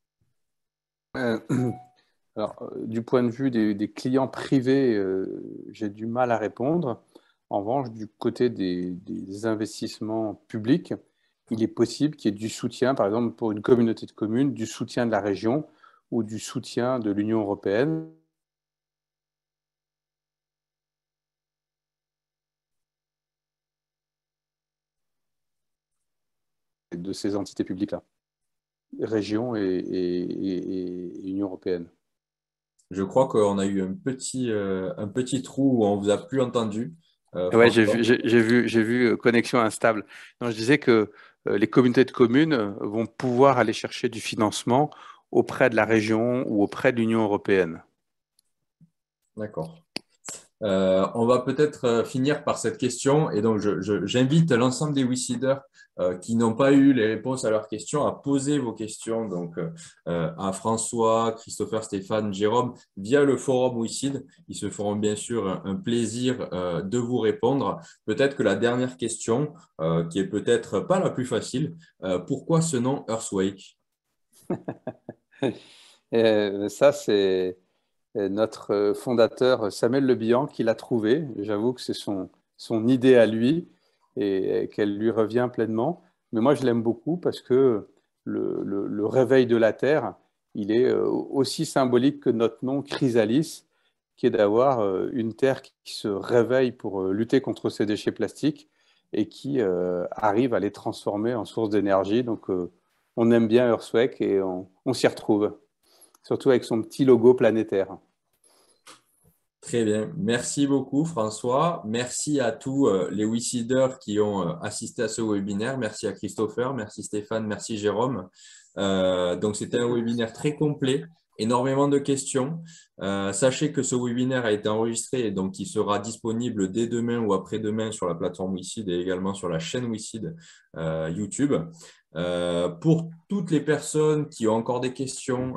Alors, du point de vue des clients privés, j'ai du mal à répondre. En revanche, du côté des investissements publics, il est possible qu'il y ait du soutien, par exemple pour une communauté de communes, du soutien de la région ou du soutien de l'Union européenne. De ces entités publiques-là, région et Union européenne. Je crois qu'on a eu un petit trou où on ne vous a plus entendu. Ouais, François. j'ai vu connexion instable. Non, je disais que les communautés de communes vont pouvoir aller chercher du financement auprès de la région ou auprès de l'Union européenne. D'accord. On va peut-être finir par cette question et donc j'invite l'ensemble des WeSeeders qui n'ont pas eu les réponses à leurs questions à poser vos questions donc, à François, Christopher, Stéphane, Jérôme via le forum WeSeed. Ils se feront bien sûr un plaisir de vous répondre. Peut-être que la dernière question, qui est peut-être pas la plus facile, pourquoi ce nom Earthquake? Ça, c'est notre fondateur Samuel Le Bihan qui l'a trouvé. J'avoue que c'est son idée à lui et qu'elle lui revient pleinement. Mais moi, je l'aime beaucoup parce que le réveil de la Terre, il est aussi symbolique que notre nom Chrysalis, qui est d'avoir une Terre qui se réveille pour lutter contre ses déchets plastiques et qui arrive à les transformer en source d'énergie. Donc, on aime bien Earthquake et on s'y retrouve, surtout avec son petit logo planétaire. Très bien. Merci beaucoup, François. Merci à tous les WeSeeders qui ont assisté à ce webinaire. Merci à Christopher, merci Stéphane, merci Jérôme. Donc, c'était un webinaire très complet, énormément de questions. Sachez que ce webinaire a été enregistré et donc il sera disponible dès demain ou après-demain sur la plateforme WeSeed et également sur la chaîne WeSeed YouTube. Pour toutes les personnes qui ont encore des questions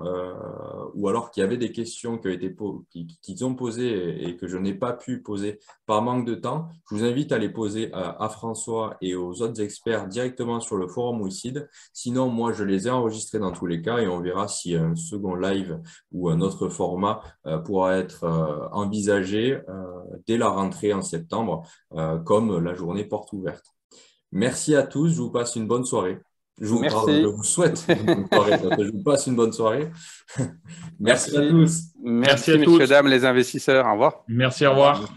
ou alors qui avaient des questions qu'ils ont posées et que je n'ai pas pu poser par manque de temps, je vous invite à les poser à François et aux autres experts directement sur le forum WeSeed. Sinon, moi, je les ai enregistrés dans tous les cas et on verra si un second live ou un autre format pourra être envisagé dès la rentrée en septembre, comme la journée porte ouverte. Merci à tous, je vous passe une bonne soirée. Je vous souhaite une bonne soirée. Je vous passe une bonne soirée. Merci à tous. Merci à tous. Messieurs, dames, les investisseurs. Au revoir. Merci, au revoir.